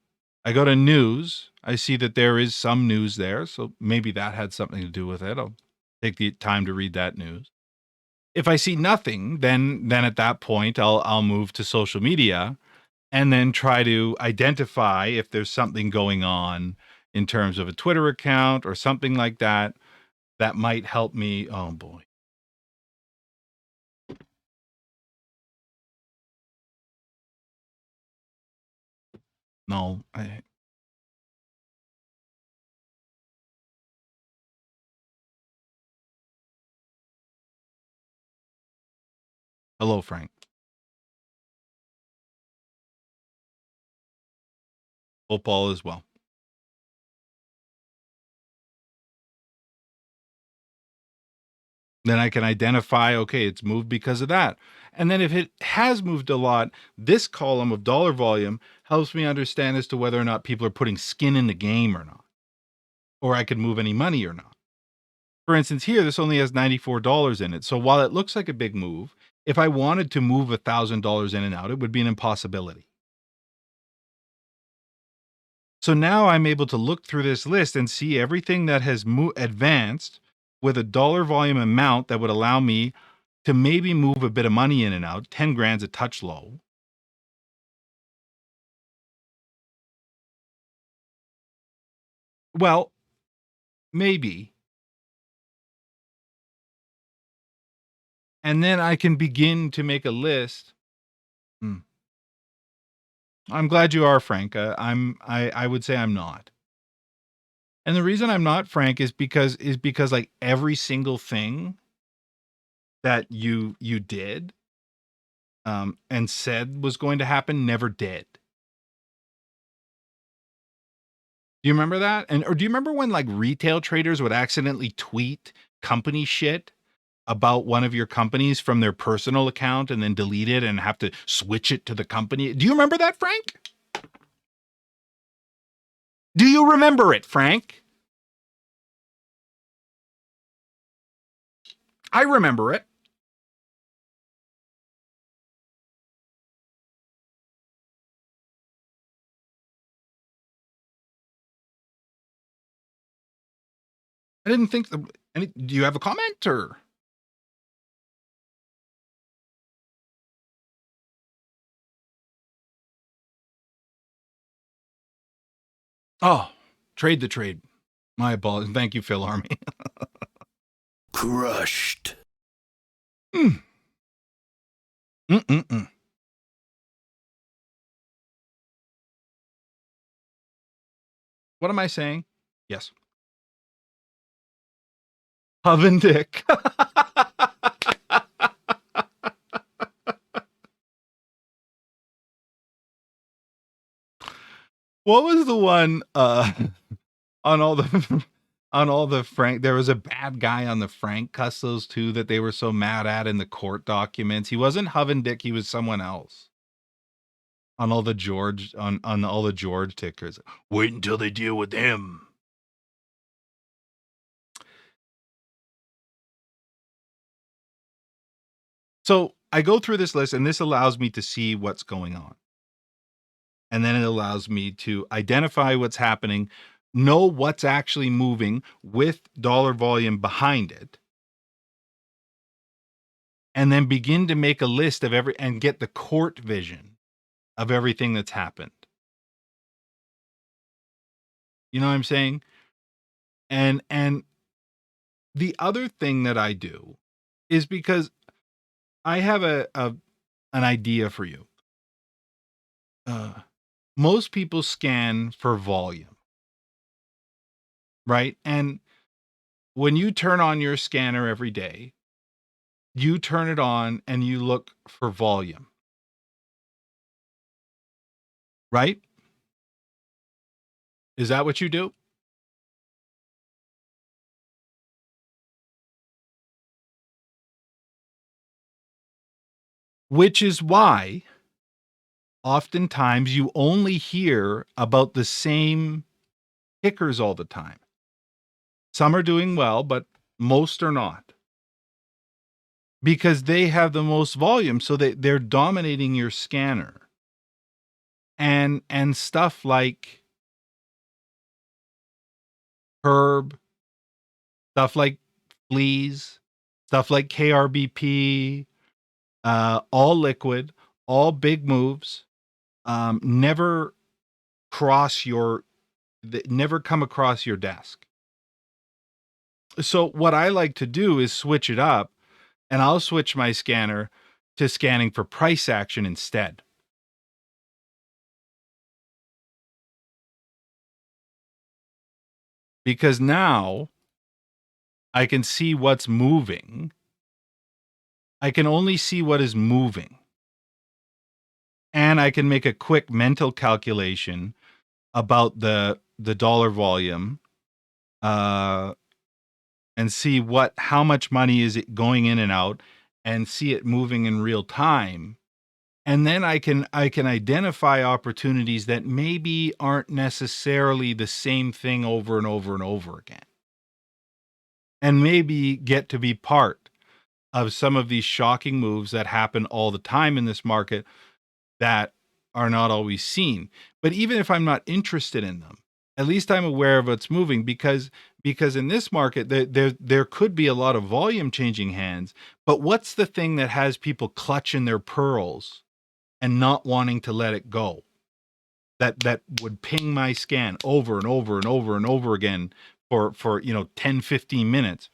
I go to news. I see that there is some news there, so maybe that had something to do with it. I'll take the time to read that news. If I see nothing, then at that point I'll move to social media and then try to identify if there's something going on in terms of a Twitter account or something like that that might help me. Oh boy. No, hello, Frank. Hope all is well. Then I can identify, okay, it's moved because of that. And then if it has moved a lot, this column of dollar volume helps me understand as to whether or not people are putting skin in the game or not, or I could move any money or not. For instance, here, this only has $94 in it. So while it looks like a big move, if I wanted to move $1,000 in and out, it would be an impossibility. So now I'm able to look through this list and see everything that has advanced with a dollar volume amount that would allow me to maybe move a bit of money in and out. 10 grand's a touch low. Well, maybe. And then I can begin to make a list. I'm glad you are, Frank. I would say I'm not. And the reason I'm not, Frank, is because like every single thing that you did and said was going to happen never did. Do you remember that? Or do you remember when like retail traders would accidentally tweet company shit about one of your companies from their personal account and then delete it and have to switch it to the company? Do you remember that, Frank? Do you remember it, Frank? I remember it. I didn't think. Do you have a comment or? Oh, trade the trade. My apologies. Thank you, Phil Army. Crushed. Mm. What am I saying? Yes. Oven Dick. What was the one on all the Frank? There was a bad guy on the Frank Custos too that they were so mad at in the court documents. He wasn't Hoven Dick, he was someone else. On all the George on all the George tickers. Wait until they deal with him. So I go through this list and this allows me to see what's going on. And then it allows me to identify what's happening, know what's actually moving with dollar volume behind it. and then begin to make a list of and get the court vision of everything that's happened. You know what I'm saying? And the other thing that I do is because I have an idea for you. Most people scan for volume, right? And when you turn on your scanner every day, you turn it on and you look for volume, right? Is that what you do? Which is why oftentimes you only hear about the same tickers all the time. Some are doing well, but most are not. Because they have the most volume, so they're dominating your scanner. And stuff like Herb, stuff like Fleas, stuff like KRBP, all liquid, all big moves, never never come across your desk. So what I like to do is switch it up, and I'll switch my scanner to scanning for price action instead. Because now I can see what's moving. I can only see what is moving. And I can make a quick mental calculation about the dollar volume, and see how much money is it going in and out, and see it moving in real time. And then I can identify opportunities that maybe aren't necessarily the same thing over and over and over again. And maybe get to be part of some of these shocking moves that happen all the time in this market that are not always seen. But even if I'm not interested in them, at least I'm aware of what's moving, because in this market there could be a lot of volume changing hands. But what's the thing that has people clutching their pearls and not wanting to let it go? That would ping my scan over and over and over and over again for 10, 15 minutes.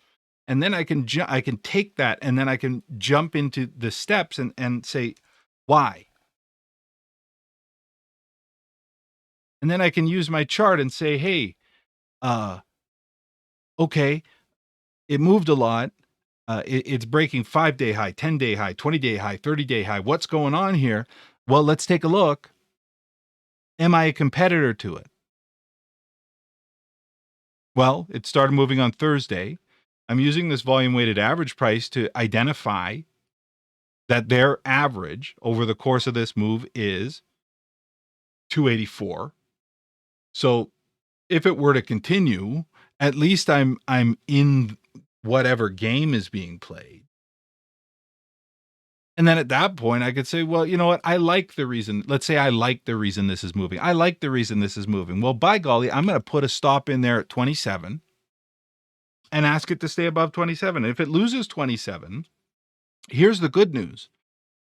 And then I can take that, and then I can jump into the steps and say, why? And then I can use my chart and say, hey, okay, it moved a lot. It's breaking 5-day high, 10-day high, 20-day high, 30-day high. What's going on here? Well, let's take a look. Am I a competitor to it? Well, it started moving on Thursday. I'm using this volume weighted average price to identify that their average over the course of this move is 284. So if it were to continue, at least I'm in whatever game is being played. And then at that point, I could say, well, you know what? I like the reason. Let's say I like the reason this is moving. I like the reason this is moving. Well, by golly, I'm going to put a stop in there at 27 and ask it to stay above 27. If it loses 27, here's the good news.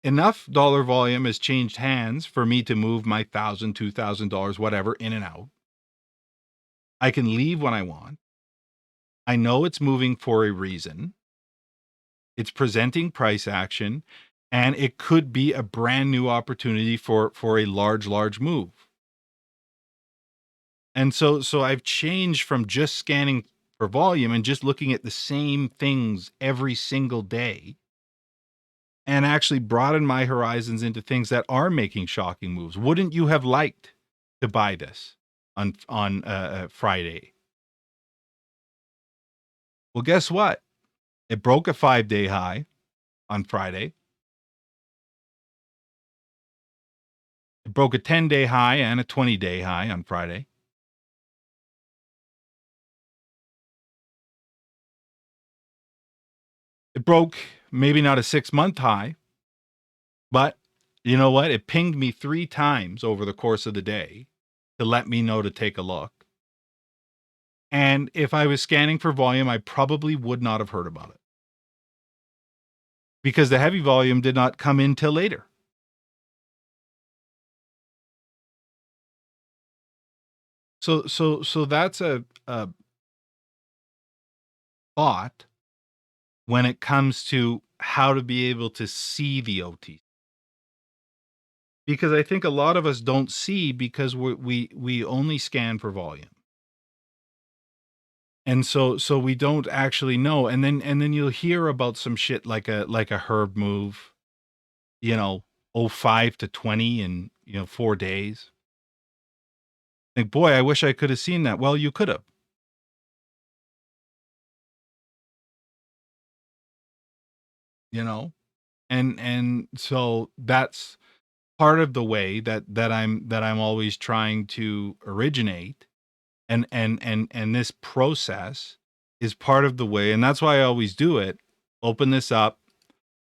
Enough dollar volume has changed hands for me to move my $1,000, $2,000, whatever, in and out. I can leave when I want. I know it's moving for a reason. It's presenting price action, and it could be a brand new opportunity for a large move. And so I've changed from just scanning for volume and just looking at the same things every single day, and actually broaden my horizons into things that are making shocking moves. Wouldn't you have liked to buy this on Friday? Well, guess what? It broke a 5-day high on Friday. It broke a 10-day high and a 20-day high on Friday. It broke maybe not a 6-month high, but you know what? It pinged me 3 times over the course of the day to let me know to take a look. And if I was scanning for volume, I probably would not have heard about it. because the heavy volume did not come in till later. So that's a thought when it comes to how to be able to see the OT. Because I think a lot of us don't see because we only scan for volume. And so we don't actually know. And then you'll hear about some shit like a herb move, 05 to 20 in 4 days. Like, boy, I wish I could have seen that. Well, you could have. And so that's part of the way that I'm always trying to originate, and this process is part of the way, and that's why I always do it. Open this up,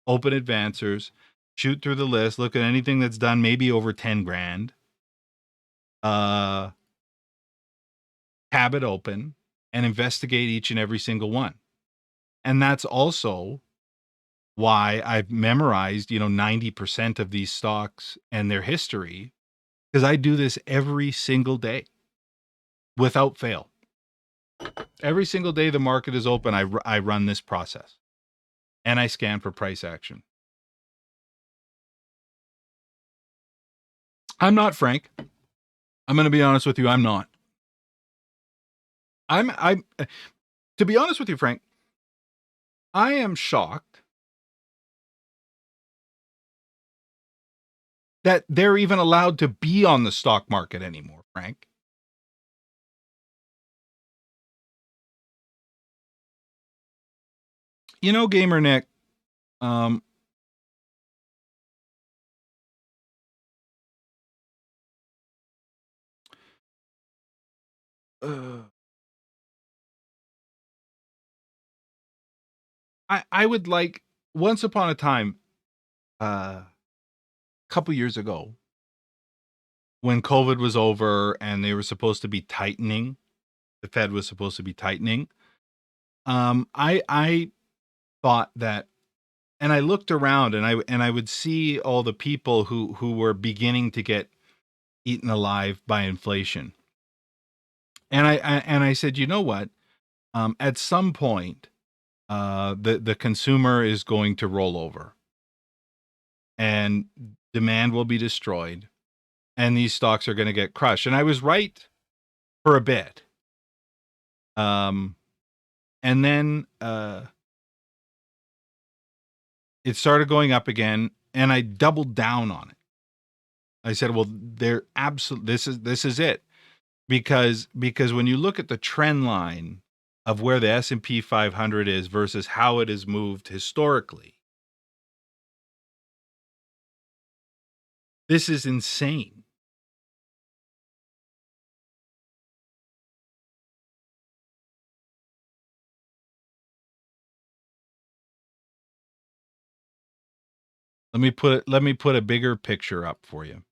open advancers, shoot through the list, look at anything that's done maybe over 10 grand, tab it open, and investigate each and every single one. And that's also why I've memorized 90% of these stocks and their history, because I do this every single day without fail. Every single day the market is open, I run this process, and I scan for price action. I'm not, Frank. I'm going to be honest with you. I'm not. I'm to be honest with you, Frank, I am shocked that they're even allowed to be on the stock market anymore, Frank. Gamer Nick, I would like, once upon a time, a couple years ago, when COVID was over and they were supposed to be tightening, the Fed was supposed to be tightening. I thought that, and I looked around and I would see all the people who were beginning to get eaten alive by inflation. And I said, you know what? At some point, the consumer is going to roll over, and demand will be destroyed, and these stocks are going to get crushed. And I was right for a bit. And then it started going up again, and I doubled down on it. I said, well, they're absolute. This is it. Because when you look at the trend line of where the S&P 500 is versus how it has moved historically, this is insane. Let me put a bigger picture up for you.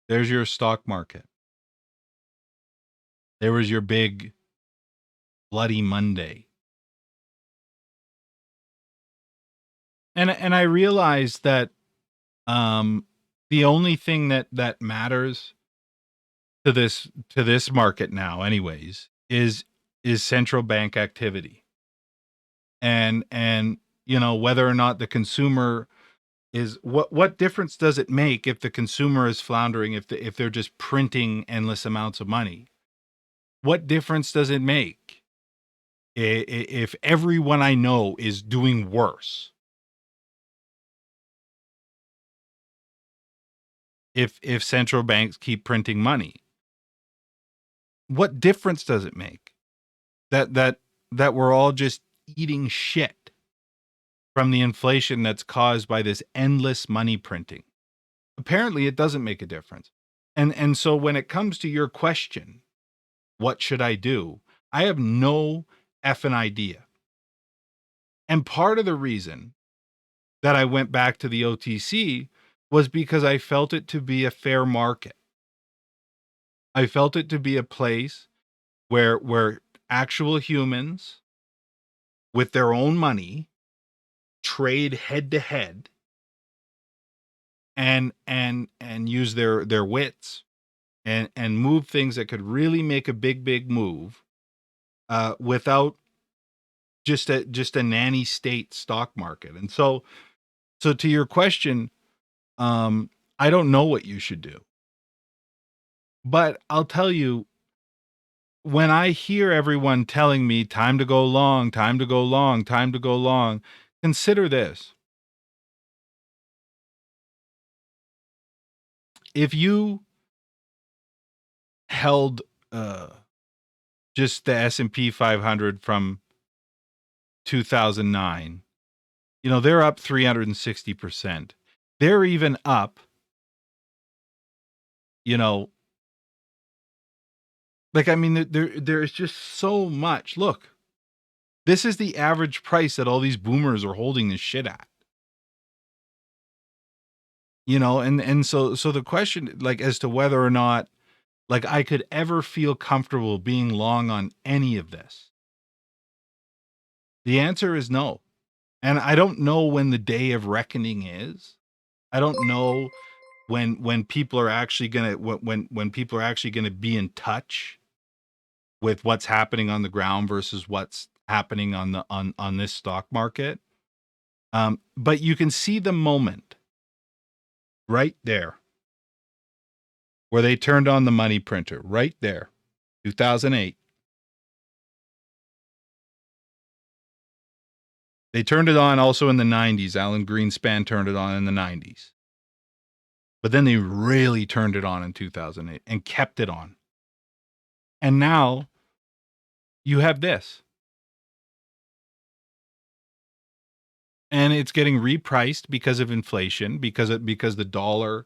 There's your stock market. There was your big bloody Monday. And I realized that the only thing that matters to this market now, anyways, is central bank activity. And whether or not the consumer is, what difference does it make if the consumer is floundering, if they're just printing endless amounts of money? What difference does it make if everyone I know is doing worse? If central banks keep printing money, what difference does it make that we're all just eating shit from the inflation that's caused by this endless money printing? Apparently it doesn't make a difference. And so when it comes to your question, what should I do? I have no effing idea. And part of the reason that I went back to the OTC was because I felt it to be a fair market. I felt it to be a place where actual humans with their own money trade head to head and use their wits and move things that could really make a big move without just a nanny state stock market. And so to your question, I don't know what you should do. But I'll tell you, when I hear everyone telling me time to go long, time to go long, time to go long, consider this. If you held just the S&P 500 from 2009, they're up 360%. They're even up, there's just so much. Look, this is the average price that all these boomers are holding this shit at. And so the question, like, as to whether or not, like, I could ever feel comfortable being long on any of this, the answer is no. And I don't know when the day of reckoning is. I don't know when people are actually gonna when people are actually gonna be in touch with what's happening on the ground versus what's happening on this stock market. But you can see the moment right there where they turned on the money printer, right there, 2008. They turned it on also in the 90s. Alan Greenspan turned it on in the 90s. But then they really turned it on in 2008 and kept it on. And now you have this. And it's getting repriced because of inflation, because the dollar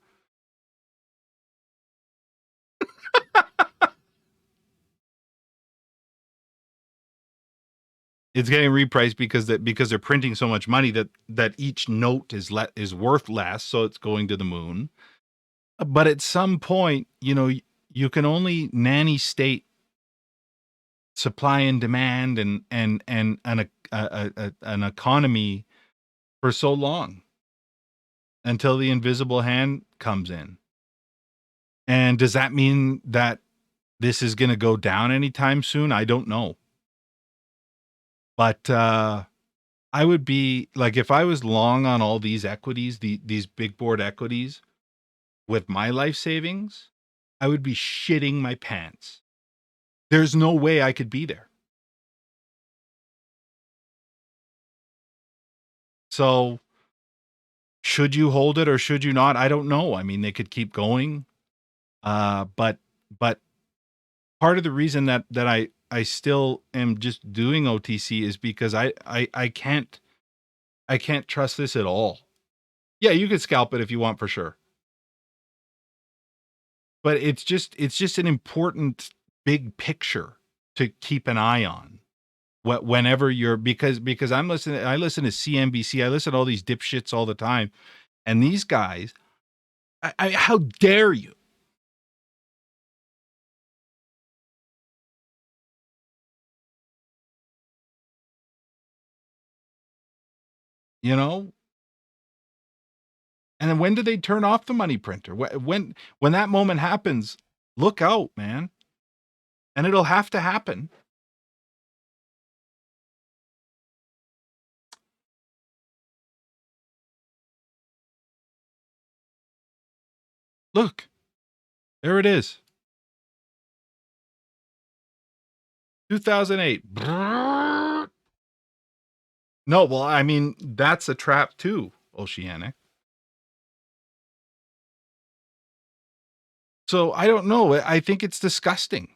it's getting repriced because they're printing so much money that each note is worth less, so it's going to the moon. But at some point, you can only nanny state supply and demand and an economy for so long until the invisible hand comes in. And does that mean that this is going to go down anytime soon? I don't know. But I would be like, if I was long on all these equities, these big board equities with my life savings, I would be shitting my pants. There's no way I could be there. So should you hold it or should you not? I don't know. I mean, they could keep going. But part of the reason that I still am just doing OTC is because I can't trust this at all. Yeah, you could scalp it if you want, for sure. But it's just an important big picture to keep an eye on. Whenever you're, because I listen to CNBC, I listen to all these dipshits all the time, and these guys, how dare you? And then when do they turn off the money printer? When that moment happens, look out, man. And it'll have to happen. Look, there it is. 2008. No, well, I mean, that's a trap too, Oceanic. So I don't know. I think it's disgusting.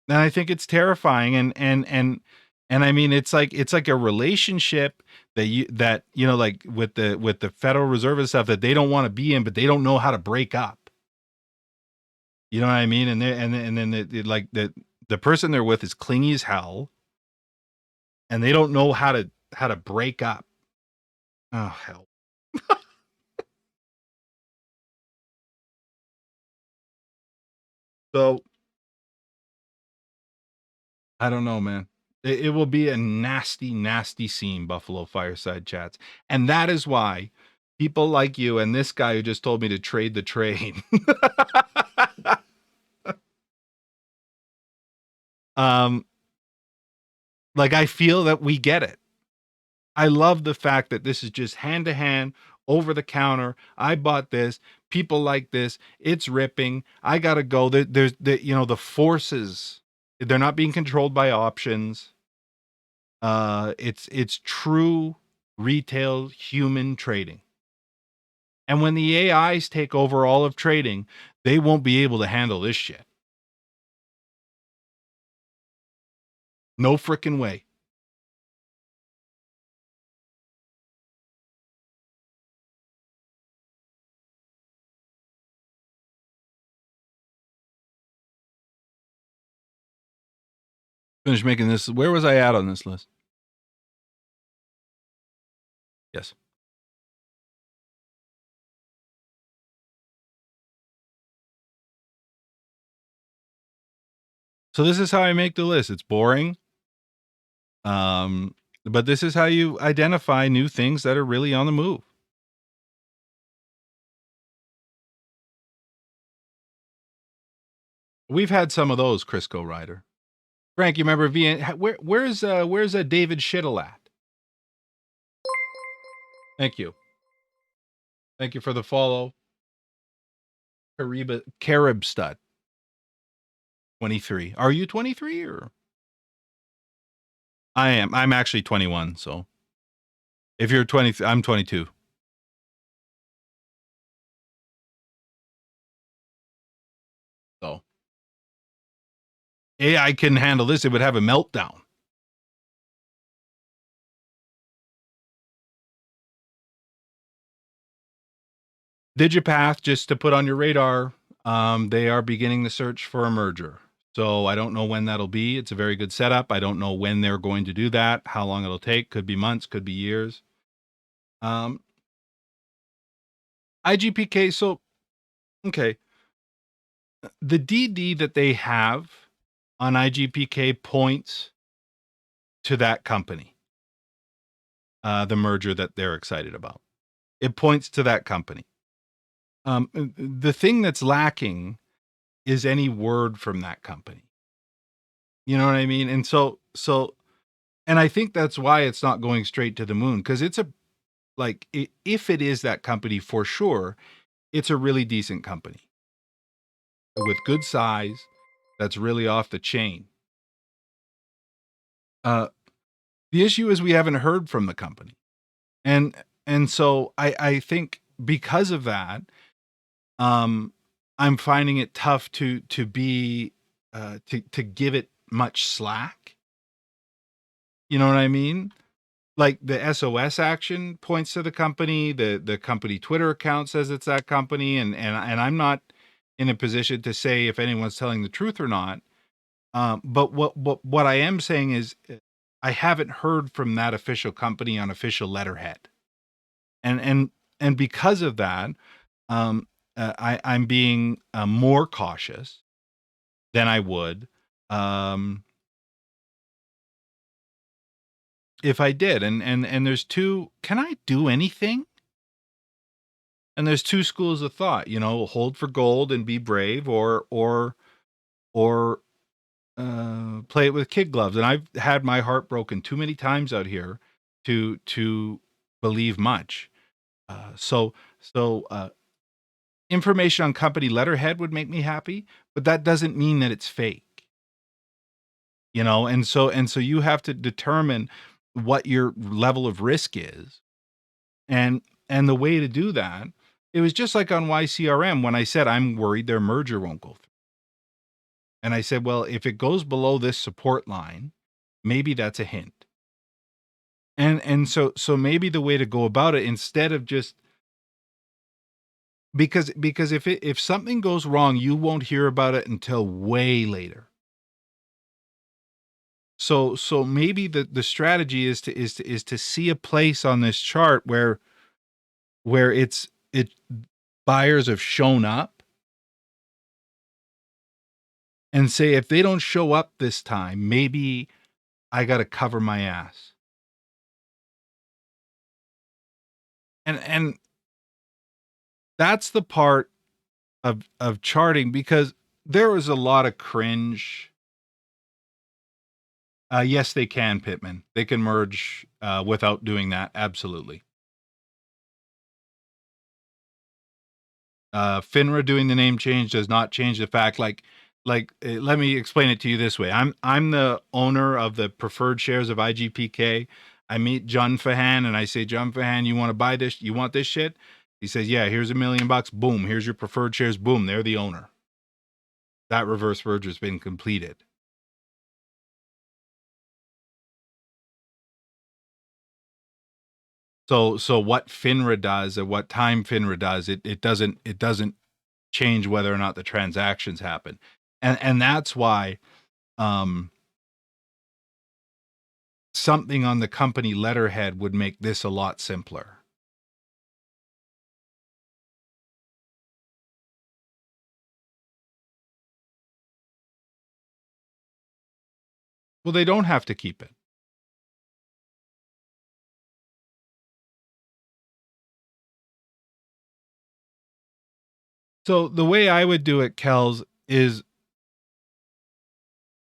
And I think it's terrifying. And I mean, it's like a relationship that like with the Federal Reserve and stuff that they don't want to be in, but they don't know how to break up. You know what I mean? And then like the person they're with is clingy as hell, and they don't know how to break up. Oh hell. So I don't know, man. It will be a nasty, nasty scene, Buffalo Fireside Chats. And that is why people like you and this guy who just told me to trade the train. Like, I feel that we get it. I love the fact that this is just hand to hand, over the counter. I bought this. People like this. It's ripping. I gotta go. There's the forces. They're not being controlled by options. It's true retail human trading. And when the AIs take over all of trading, they won't be able to handle this shit. No frickin' way. Finish making this. Where was I at on this list? Yes. So this is how I make the list. It's boring. But this is how you identify new things that are really on the move. We've had some of those, Crisco Rider. Frank, you remember where's David Schittle at? Thank you. Thank you for the follow. Carib Stud. 23. Are you 23 or? I am. I'm actually 21, so if you're 20, I'm 22. So AI couldn't handle this, it would have a meltdown. Digipath, just to put on your radar, they are beginning the search for a merger. So I don't know when that'll be. It's a very good setup. I don't know when they're going to do that, how long it'll take. Could be months, could be years. IGPK, so, okay. The DD that they have on IGPK points to that company, the merger that they're excited about. It points to that company. The thing that's lacking is any word from that company. You know what I mean? And so, and I think that's why it's not going straight to the moon, because it's if it is that company for sure, it's a really decent company with good size that's really off the chain. The issue is we haven't heard from the company. And so I think because of that, I'm finding it tough to be to give it much slack. You know what I mean? Like the SOS action points to the company, the company Twitter account says it's that company, and I'm not in a position to say if anyone's telling the truth or not. But what I am saying is I haven't heard from that official company on official letterhead. And because of that, I'm being more cautious than I would if I did. And there's two. Can I do anything? And there's two schools of thought. Hold for gold and be brave, or play it with kid gloves. And I've had my heart broken too many times out here to believe much. So information on company letterhead would make me happy, but that doesn't mean that it's fake. And so you have to determine what your level of risk is. And the way to do that, it was just like on YCRM when I said I'm worried their merger won't go through. And I said, well, if it goes below this support line, maybe that's a hint. And so maybe the way to go about it, instead of just because if something goes wrong, you won't hear about it until way later. So maybe the strategy is to see a place on this chart where buyers have shown up and say, if they don't show up this time, maybe I got to cover my ass. And that's the part of charting, because there was a lot of cringe. Yes, they can, Pittman. They can merge without doing that. Absolutely. FINRA doing the name change does not change the fact. Let me explain it to you this way. I'm the owner of the preferred shares of IGPK. I meet John Fahan and I say, John Fahan, you want to buy this? You want this shit? He says, yeah, here's $1 million. Boom. Here's your preferred shares. Boom. They're the owner. That reverse merger has been completed. So what FINRA does, at what time FINRA does, it doesn't change whether or not the transactions happen. And that's why something on the company letterhead would make this a lot simpler. Well, they don't have to keep it. So the way I would do it, Kels, is,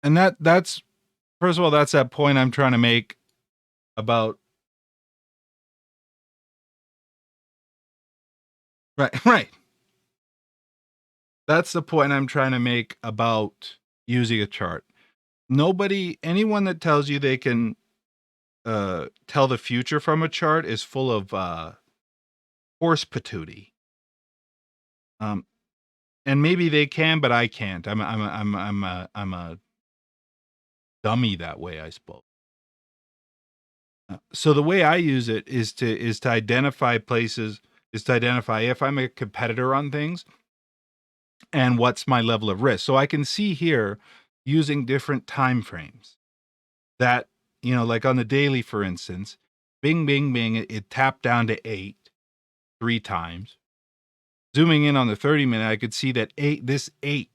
and that's first of all, that's that point I'm trying to make about right. That's the point I'm trying to make about using a chart. Anyone that tells you they can tell the future from a chart is full of horse patootie. And maybe they can, but I can't. I'm a dummy that way, I suppose. So the way I use it is to identify places, is to identify if I'm a competitor on things and what's my level of risk. So I can see here, using different time frames, that, like on the daily, for instance, bing, bing, bing, it tapped down to 8 3 times. Zooming in on the 30-minute, I could see that this 8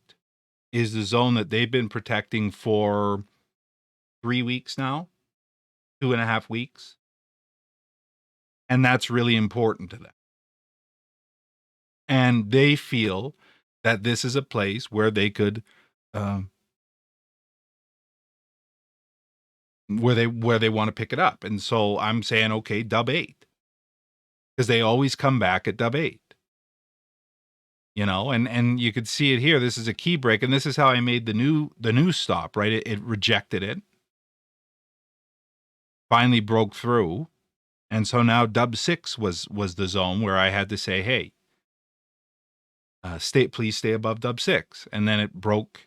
is the zone that they've been protecting for 3 weeks now, 2.5 weeks. And that's really important to them. And they feel that this is a place where they could, where they want to pick it up. And so I'm saying, okay, dub 8, because they always come back at dub 8. And you could see it here. This is a key break, and this is how I made the new stop, right? It rejected it, finally broke through, and so now dub 6 was the zone where I had to say, hey, please stay above dub 6. And then it broke,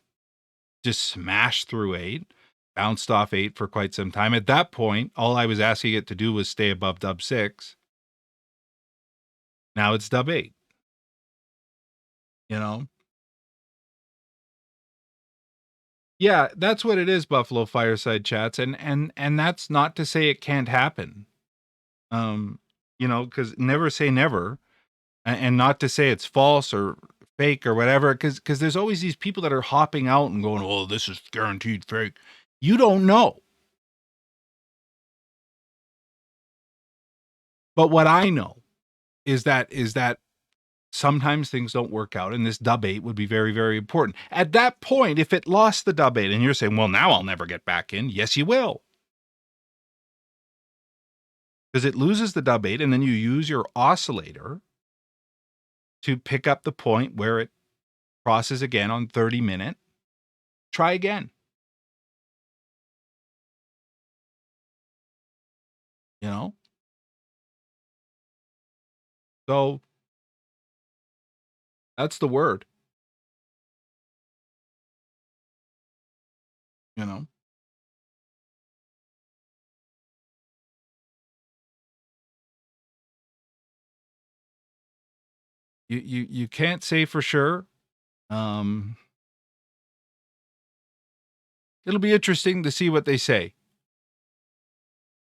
just smashed through 8, bounced off 8 for quite some time. At that point, all I was asking it to do was stay above dub 6. Now it's dub 8. Yeah, that's what it is, Buffalo Fireside Chats, and that's not to say it can't happen. Because never say never, and not to say it's false or fake or whatever, because there's always these people that are hopping out and going, "Oh, this is guaranteed fake." You don't know. But what I know is that sometimes things don't work out, and this dub 8 would be very, very important. At that point, if it lost the dub 8, and you're saying, well, now I'll never get back in. Yes, you will. Because it loses the dub 8, and then you use your oscillator to pick up the point where it crosses again on 30-minute. Try again. So that's the word. You can't say for sure. It'll be interesting to see what they say.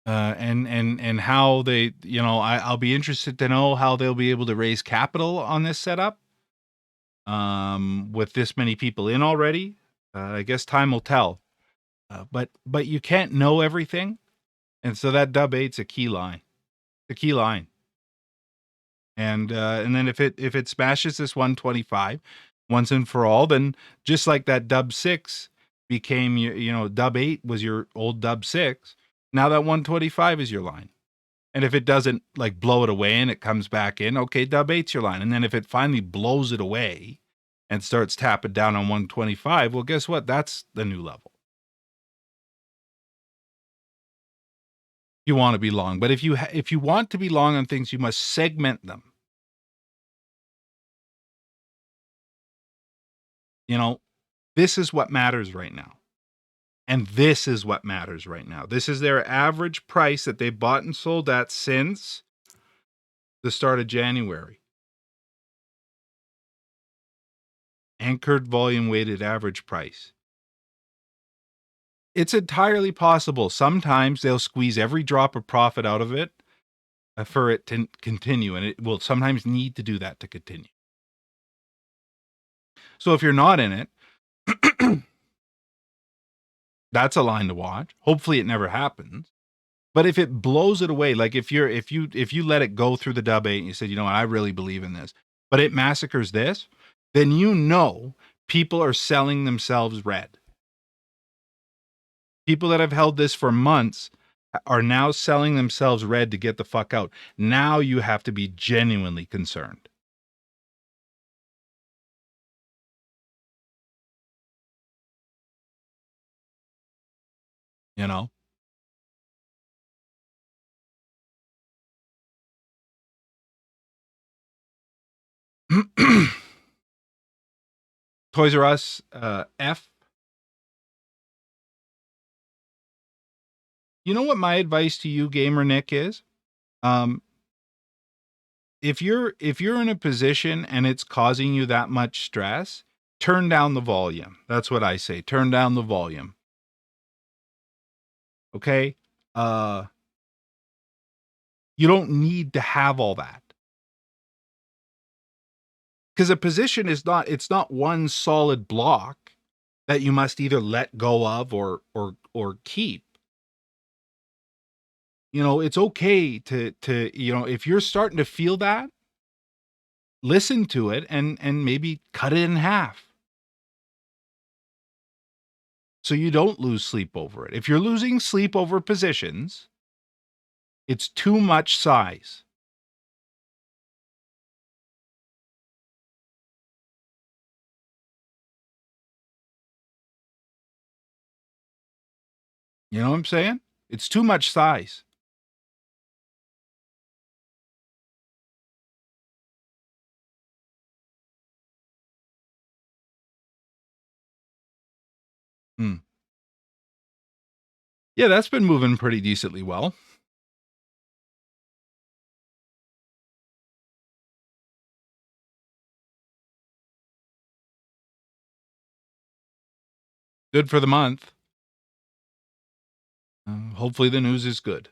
And how they, I'll be interested to know how they'll be able to raise capital on this setup. With this many people in already, I guess time will tell. But you can't know everything, and so that dub 8's a key line. The key line. And then if it smashes this 125 once and for all, then just like that dub 6 became dub 8 was your old dub 6, now that 125 is your line. And if it doesn't like blow it away and it comes back in, okay, dub 8's your line. And then if it finally blows it away and starts tapping down on 125, well, guess what? That's the new level. You want to be long, but if you want to be long on things, you must segment them. This is what matters right now. And this is what matters right now. This is their average price that they bought and sold at since the start of January. Anchored volume weighted average price. It's entirely possible. Sometimes they'll squeeze every drop of profit out of it for it to continue. And it will sometimes need to do that to continue. So if you're not in it, that's a line to watch. Hopefully it never happens. But if it blows it away, like if you let it go through the dub 8 and you said, you know what, I really believe in this, but it massacres this, then people are selling themselves red. People that have held this for months are now selling themselves red to get the fuck out. Now you have to be genuinely concerned. Toys R Us F. You know what my advice to you, Gamer Nick, is? If you're in a position and it's causing you that much stress, turn down the volume. That's what I say. Turn down the volume. Okay? You don't need to have all that. Because a position it's not one solid block that you must either let go of or keep. It's okay to if you're starting to feel that, listen to it and maybe cut it in half. So you don't lose sleep over it. If you're losing sleep over positions, it's too much size. You know what I'm saying? It's too much size. Yeah, that's been moving pretty decently well. Good for the month. Hopefully the news is good.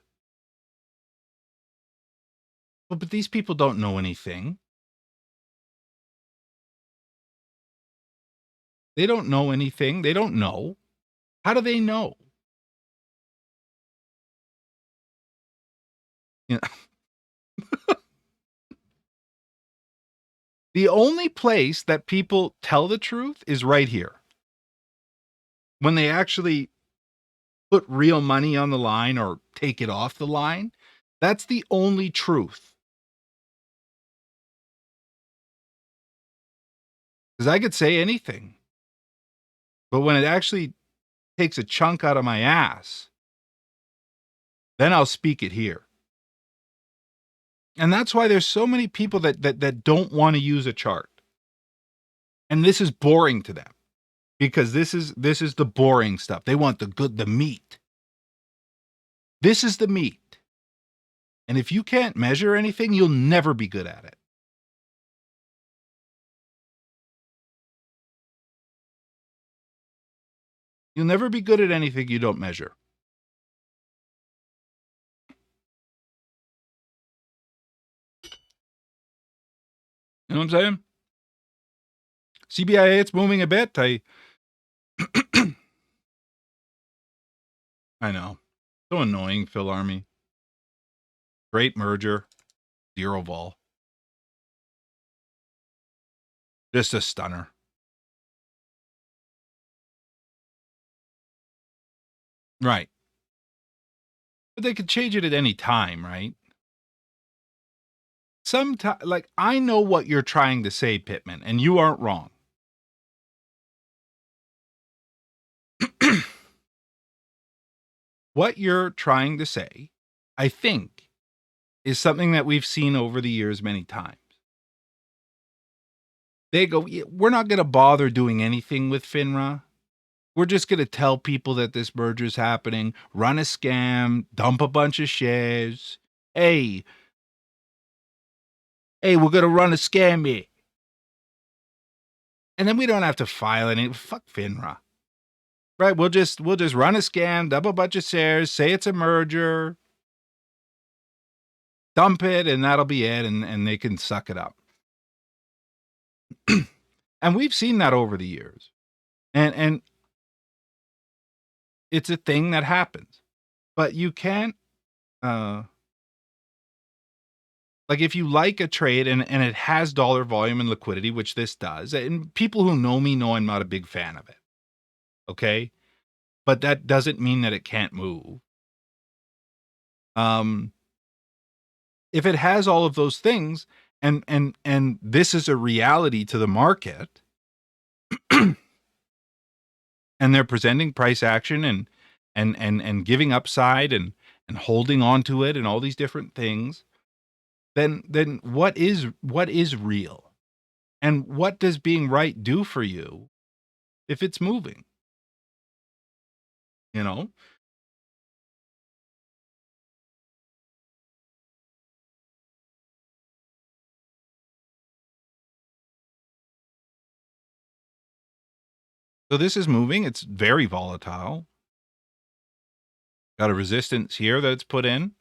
But these people don't know anything. They don't know anything. They don't know. How do they know? The only place that people tell the truth is right here. When they actually put real money on the line or take it off the line, that's the only truth. Because I could say anything. But when it actually takes a chunk out of my ass, then I'll speak it here. And that's why there's so many people that don't want to use a chart. And this is boring to them. Because this is the boring stuff. They want the meat. This is the meat. And if you can't measure anything, you'll never be good at it. You'll never be good at anything you don't measure. You know what I'm saying? CBIA, it's moving a bit. I know. So annoying, Phil Army. Great merger. Zero vol. Just a stunner. Right. But they could change it at any time, right? Sometimes, like, I know what you're trying to say, Pittman, and you aren't wrong. What you're trying to say, I think, is something that we've seen over the years many times. They go, "Yeah, we're not going to bother doing anything with FINRA. We're just going to tell people that this merger is happening, run a scam, dump a bunch of shares. Hey, we're going to run a scam here. And then we don't have to file any. Fuck FINRA. Right? We'll just run a scam, dump a bunch of shares, say it's a merger, dump it, and that'll be it, and they can suck it up." And we've seen that over the years. And it's a thing that happens. But you can't like, if you like a trade and it has dollar volume and liquidity, which this does, and people who know me know I'm not a big fan of it. Okay? But that doesn't mean that it can't move. If it has all of those things and this is a reality to the market, and they're presenting price action and giving upside and holding on to it and all these different things, then what is real? And what does being right do for you if it's moving? You know? So this is moving. It's very volatile. Got a resistance here that it's put in.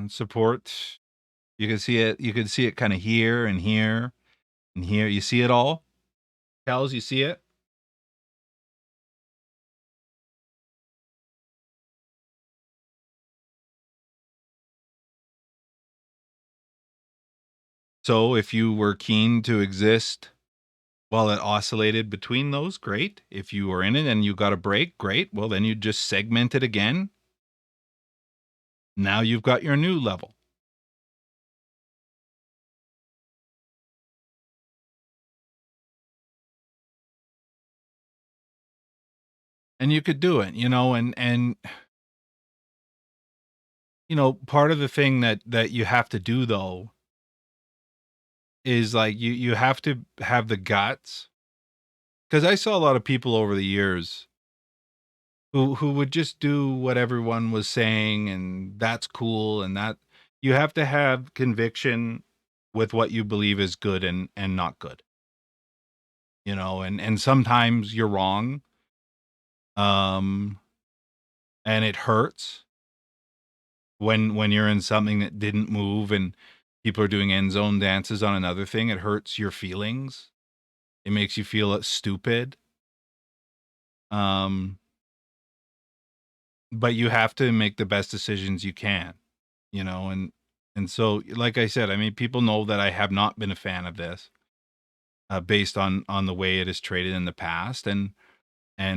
Support. You can see it. You can see it kind of here and here and here. You see it all? Cows, you see it? So if you were keen to exist while it oscillated between those, great. If you were in it and you got a break, great. Well, then you just segment it again. Now you've got your new level. And you could do it, and part of the thing that you have to do though is like you have to have the guts, because I saw a lot of people over the years who would just do what everyone was saying, and that's cool, and that you have to have conviction with what you believe is good and not good, and sometimes you're wrong, um and it hurts when you're in something that didn't move and people are doing end zone dances on another thing. It hurts your feelings. It makes you feel stupid. Um, but you have to make the best decisions you can, and so, like I said, I mean, people know that I have not been a fan of this, based on the way it is traded in the past, and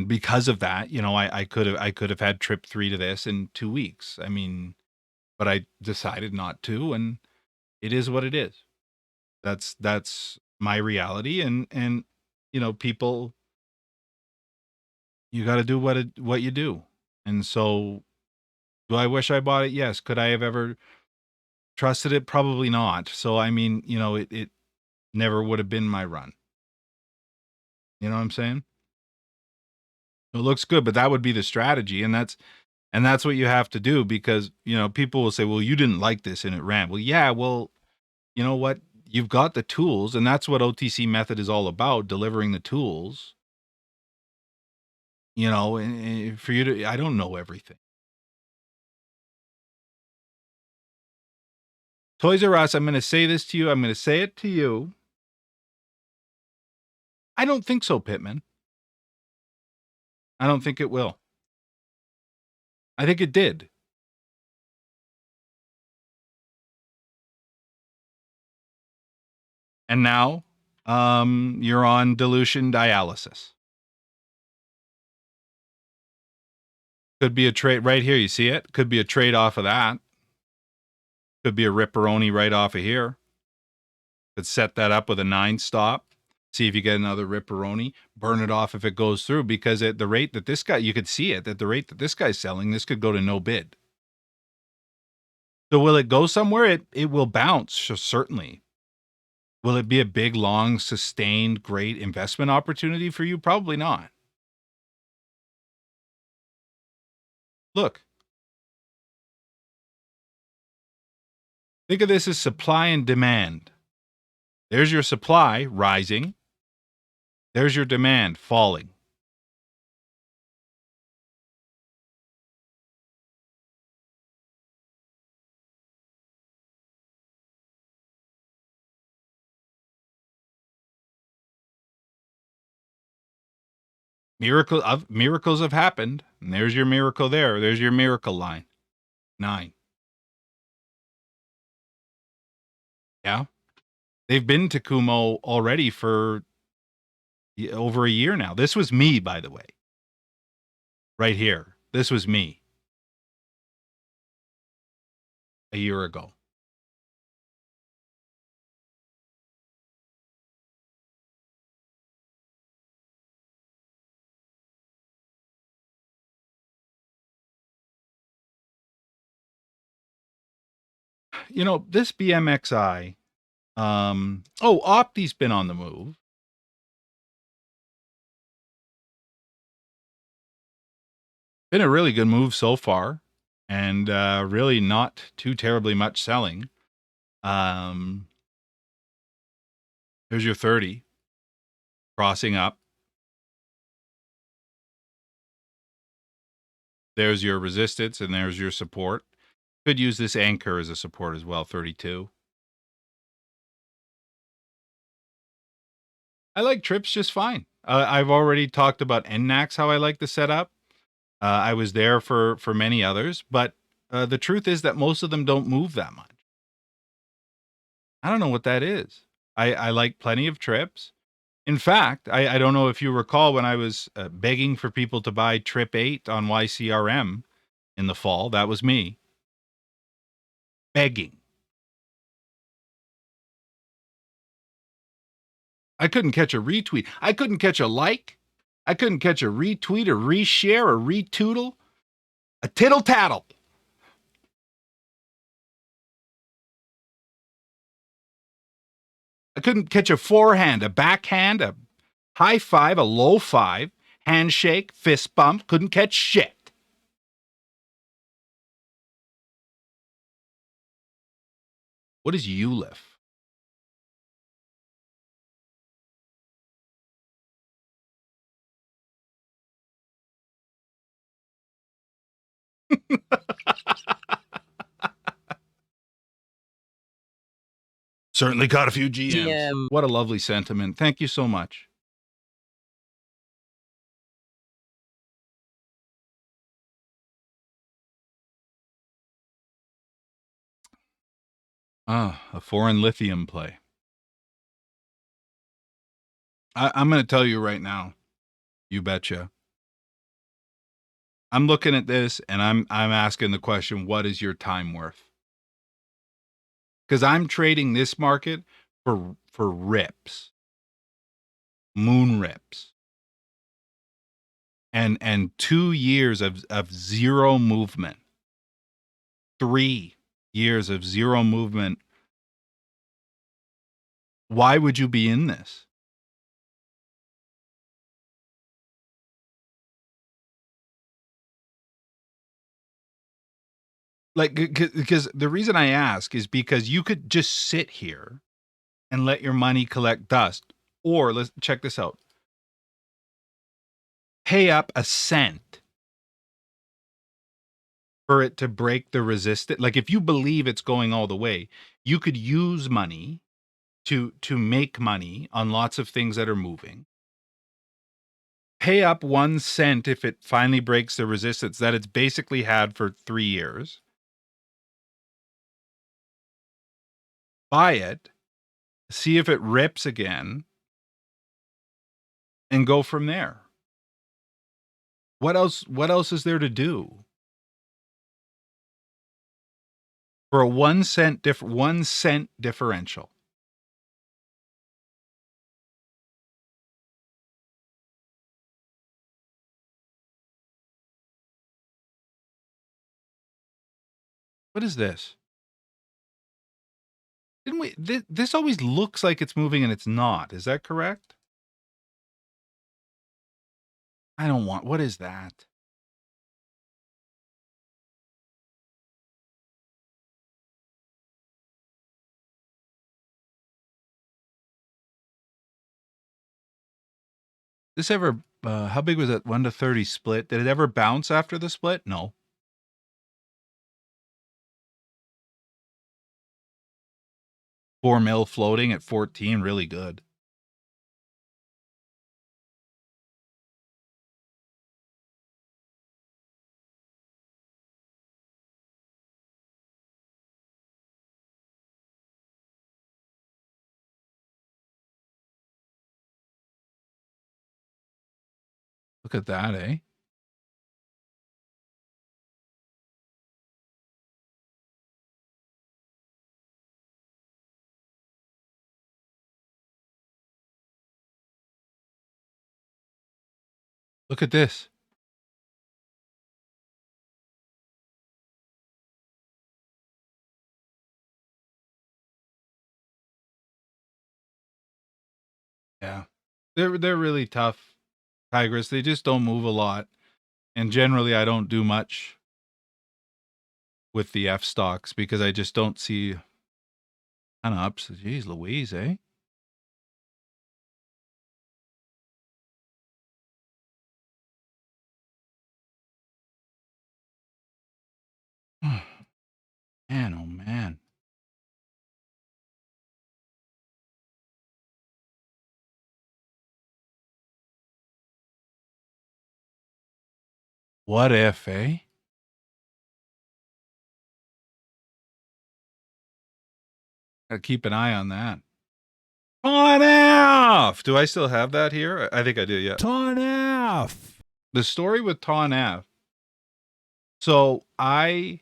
because of that, I could have had trip 3 to this in 2 weeks. I mean, but I decided not to, and it is what it is. That's my reality, and people, you got to do what you do. And so, do I wish I bought it? Yes. Could I have ever trusted it? Probably not. So I mean, it never would have been my run. You know what I'm saying? It looks good, but that would be the strategy, and that's what you have to do, because people will say, "Well, you didn't like this and it ran." Well, yeah. Well, you know what? You've got the tools, and that's what OTC method is all about, delivering the tools. And for you to, I don't know everything. Toys R Us, I'm going to say this to you. I'm going to say it to you. I don't think so, Pittman. I don't think it will. I think it did. And now you're on dilution dialysis. Could be a trade right here. You see it? Could be a trade off of that. Could be a ripperoni right off of here. Could set that up with a 9 stop. See if you get another ripperoni. Burn it off if it goes through, because at the rate that this guy, you could see it, at the rate that this guy's selling, this could go to no bid. So will it go somewhere? It will bounce, certainly. Will it be a big, long, sustained, great investment opportunity for you? Probably not. Look. Think of this as supply and demand. There's your supply rising. There's your demand falling. Miracles have happened. And there's your miracle there. There's your miracle line. 9. Yeah. They've been to Kumo already for over a year now. This was me, by the way. Right here. This was me. A year ago. You know, this BMXI, Opti's been on the move. Been a really good move so far, and really not too terribly much selling. There's your 30 crossing up. There's your resistance, and there's your support. Could use this anchor as a support as well, 32. I like trips just fine. I've already talked about NNAX, how I like the setup. I was there for many others, but the truth is that most of them don't move that much. I don't know what that is. I like plenty of trips. In fact, I don't know if you recall when I was begging for people to buy Trip 8 on YCRM in the fall. That was me. Begging. I couldn't catch a retweet. I couldn't catch a like. I couldn't catch a retweet, a reshare, a retootle, a tittle tattle. I couldn't catch a forehand, a backhand, a high five, a low five, handshake, fist bump. Couldn't catch shit. What is ULIF? Certainly caught a few GMs. What a lovely sentiment. Thank you so much. A foreign lithium play. I'm going to tell you right now, you betcha. I'm looking at this and I'm asking the question, what is your time worth? Because I'm trading this market for rips, moon rips, and 2 years of zero movement, 3 years of zero movement. Why would you be in this? Like, because the reason I ask is because you could just sit here and let your money collect dust. Or let's check this out. Pay up a cent for it to break the resistance. Like, if you believe it's going all the way, you could use money to make money on lots of things that are moving. pay up 1 cent if it finally breaks the resistance that it's basically had for 3 years. Buy it, see if it rips again, and go from there. What else is there to do? For a 1 cent 1 cent differential. What is this? Didn't we this always looks like it's moving and it's not. Is that correct? I don't want. What is that? This ever how big was that 1 to 30 split? Did it ever bounce after the split? No. $4 mil floating at 14, really good. Look at that, eh? Look at this. Yeah. They're really tough, Tigris. They just don't move a lot. And generally I don't do much with the F stocks because I just don't see kind of ups. Jeez Louise, eh? Man, oh man. What if, eh? Gotta keep an eye on that. On F! Do I still have that here? I think I do, yeah. Ton F. The story with Ton F. So I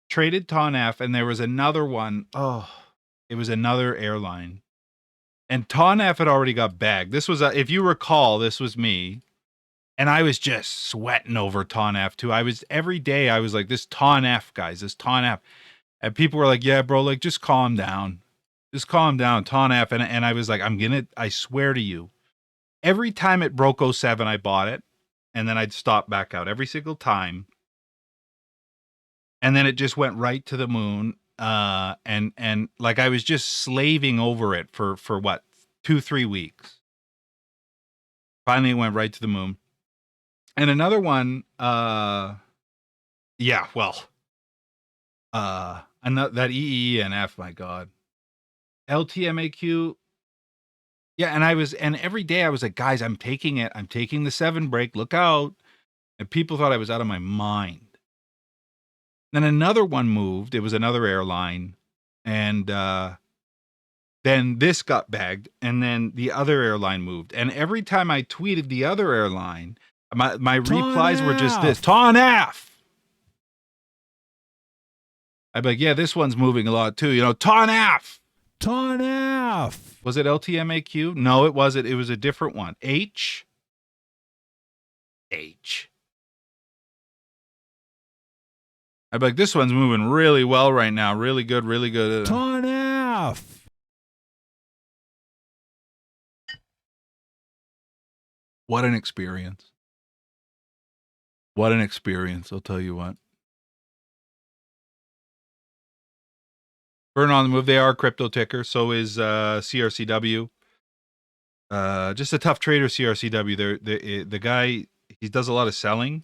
traded Ton F and there was another one. Oh, it was another airline. And Ton F had already got bagged. This was, if you recall, this was me. And I was just sweating over Ton F too. Every day I was like, this Ton F, guys, this Ton F. And people were like, yeah, bro, like, just calm down. Just calm down, Ton F. And I was like, I swear to you, every time it broke 07, I bought it. And then I'd stop back out every single time. And then it just went right to the moon. And like I was just slaving over it for what, 2-3 weeks. Finally, it went right to the moon. And another one, yeah, well, that EE and F, my God. LTMAQ. Yeah, and every day I was like, guys, I'm taking it. I'm taking the 7 break. Look out. And people thought I was out of my mind. Then another one moved. It was another airline. And then this got bagged. And then the other airline moved. And every time I tweeted the other airline, my replies were just this. Ton F! I'd be like, yeah, this one's moving a lot too. You know, Ton F! Ton F. Was it LTMAQ? No, it wasn't. It was a different one. H. I'd be like, this one's moving really well right now. Really good, really good. Ton F. What an experience. What an experience, I'll tell you what. Burn on the move. They are a crypto ticker. So is CRCW. Just a tough trader, CRCW. The guy, he does a lot of selling.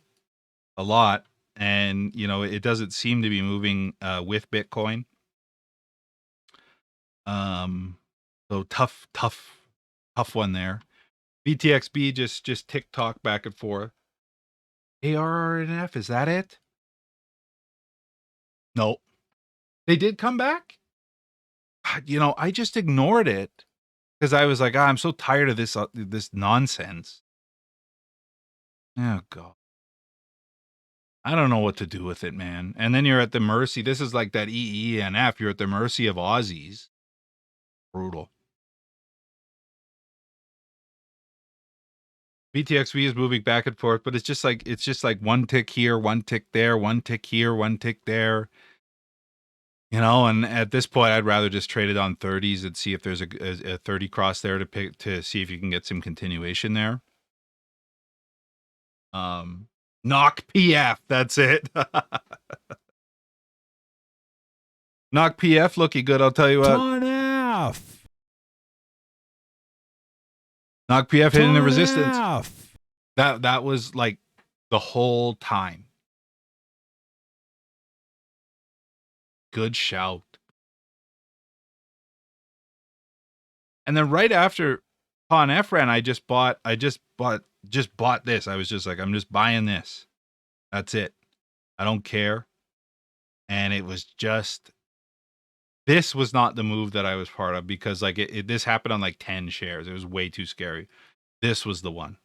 A lot. And, you know, it doesn't seem to be moving with Bitcoin. So tough one there. BTXB just tick-tock back and forth. ARRNF, is that it? No. They did come back? You know, I just ignored it because I was like, I'm so tired of this nonsense. Oh, God. I don't know what to do with it, man. And then you're at the mercy. This is like that EENF. You're at the mercy of Aussies. Brutal. BTXV is moving back and forth, but it's just like one tick here, one tick there, one tick here, one tick there. You know, and at this point, I'd rather just trade it on 30s and see if there's a 30 cross there to see if you can get some continuation there. Knock PF, that's it. Knock PF looking good, I'll tell you what. Ton F. Knock PF hitting the Ton resistance. F. That was like the whole time. Good shout. And then right after Con F ran, I just bought this. I was just like, I'm just buying this. That's it. I don't care. And it was just, this was not the move that I was part of because like this happened on like 10 shares. It was way too scary. This was the one.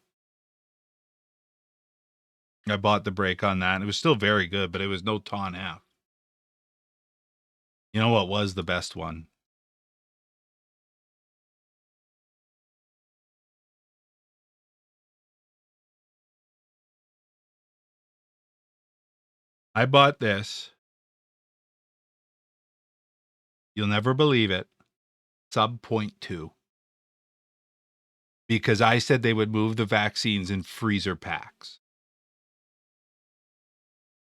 I bought the break on that. And it was still very good, but it was no Ton F. You know what was the best one? I bought this. You'll never believe it. Sub 0.2. Because I said they would move the vaccines in freezer packs.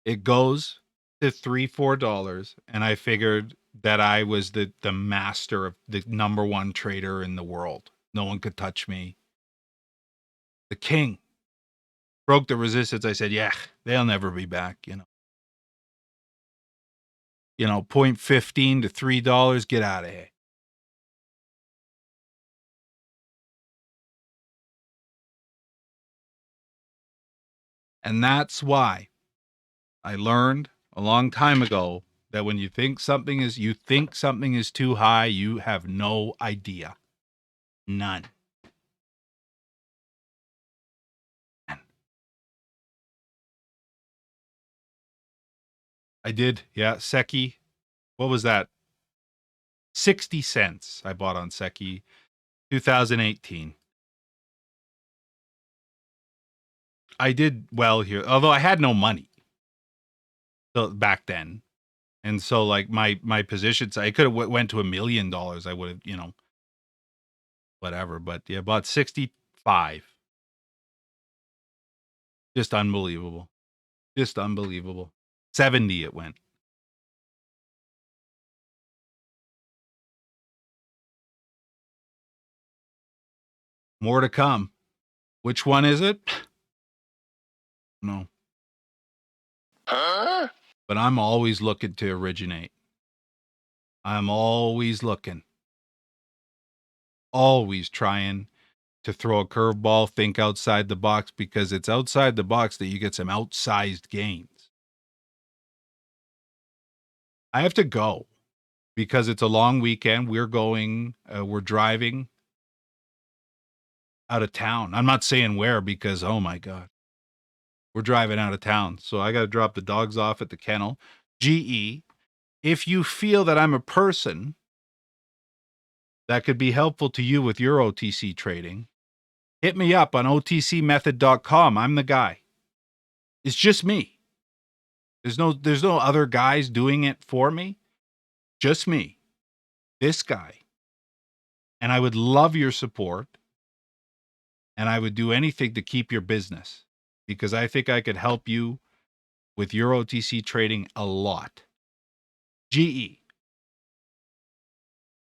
It goes to $3-4, and I figured that I was the master of the number one trader in the world. No one could touch me. The king broke the resistance. I said, yeah, they'll never be back, you know. 0.15 to $3, get out of here. And that's why I learned a long time ago that when you think something is too high, you have no idea. None. I did. Yeah. Seki. What was that? 60 cents I bought on Seki 2018. I did well here, although I had no money back then. And so like my positions, I could have went to $1 million. I would have, whatever. But yeah, bought 65. Just unbelievable. Just unbelievable. 70 it went. More to come. Which one is it? No. Huh? But I'm always looking to originate. I'm always looking. Always trying to throw a curveball, think outside the box, because it's outside the box that you get some outsized gains. I have to go because it's a long weekend. We're driving out of town. I'm not saying where because, oh my God, we're driving out of town. So I got to drop the dogs off at the kennel. GE, if you feel that I'm a person that could be helpful to you with your OTC trading, hit me up on OTCmethod.com. I'm the guy. It's just me. There's no other guys doing it for me. Just me. This guy. And I would love your support. And I would do anything to keep your business because I think I could help you with your OTC trading a lot. GE.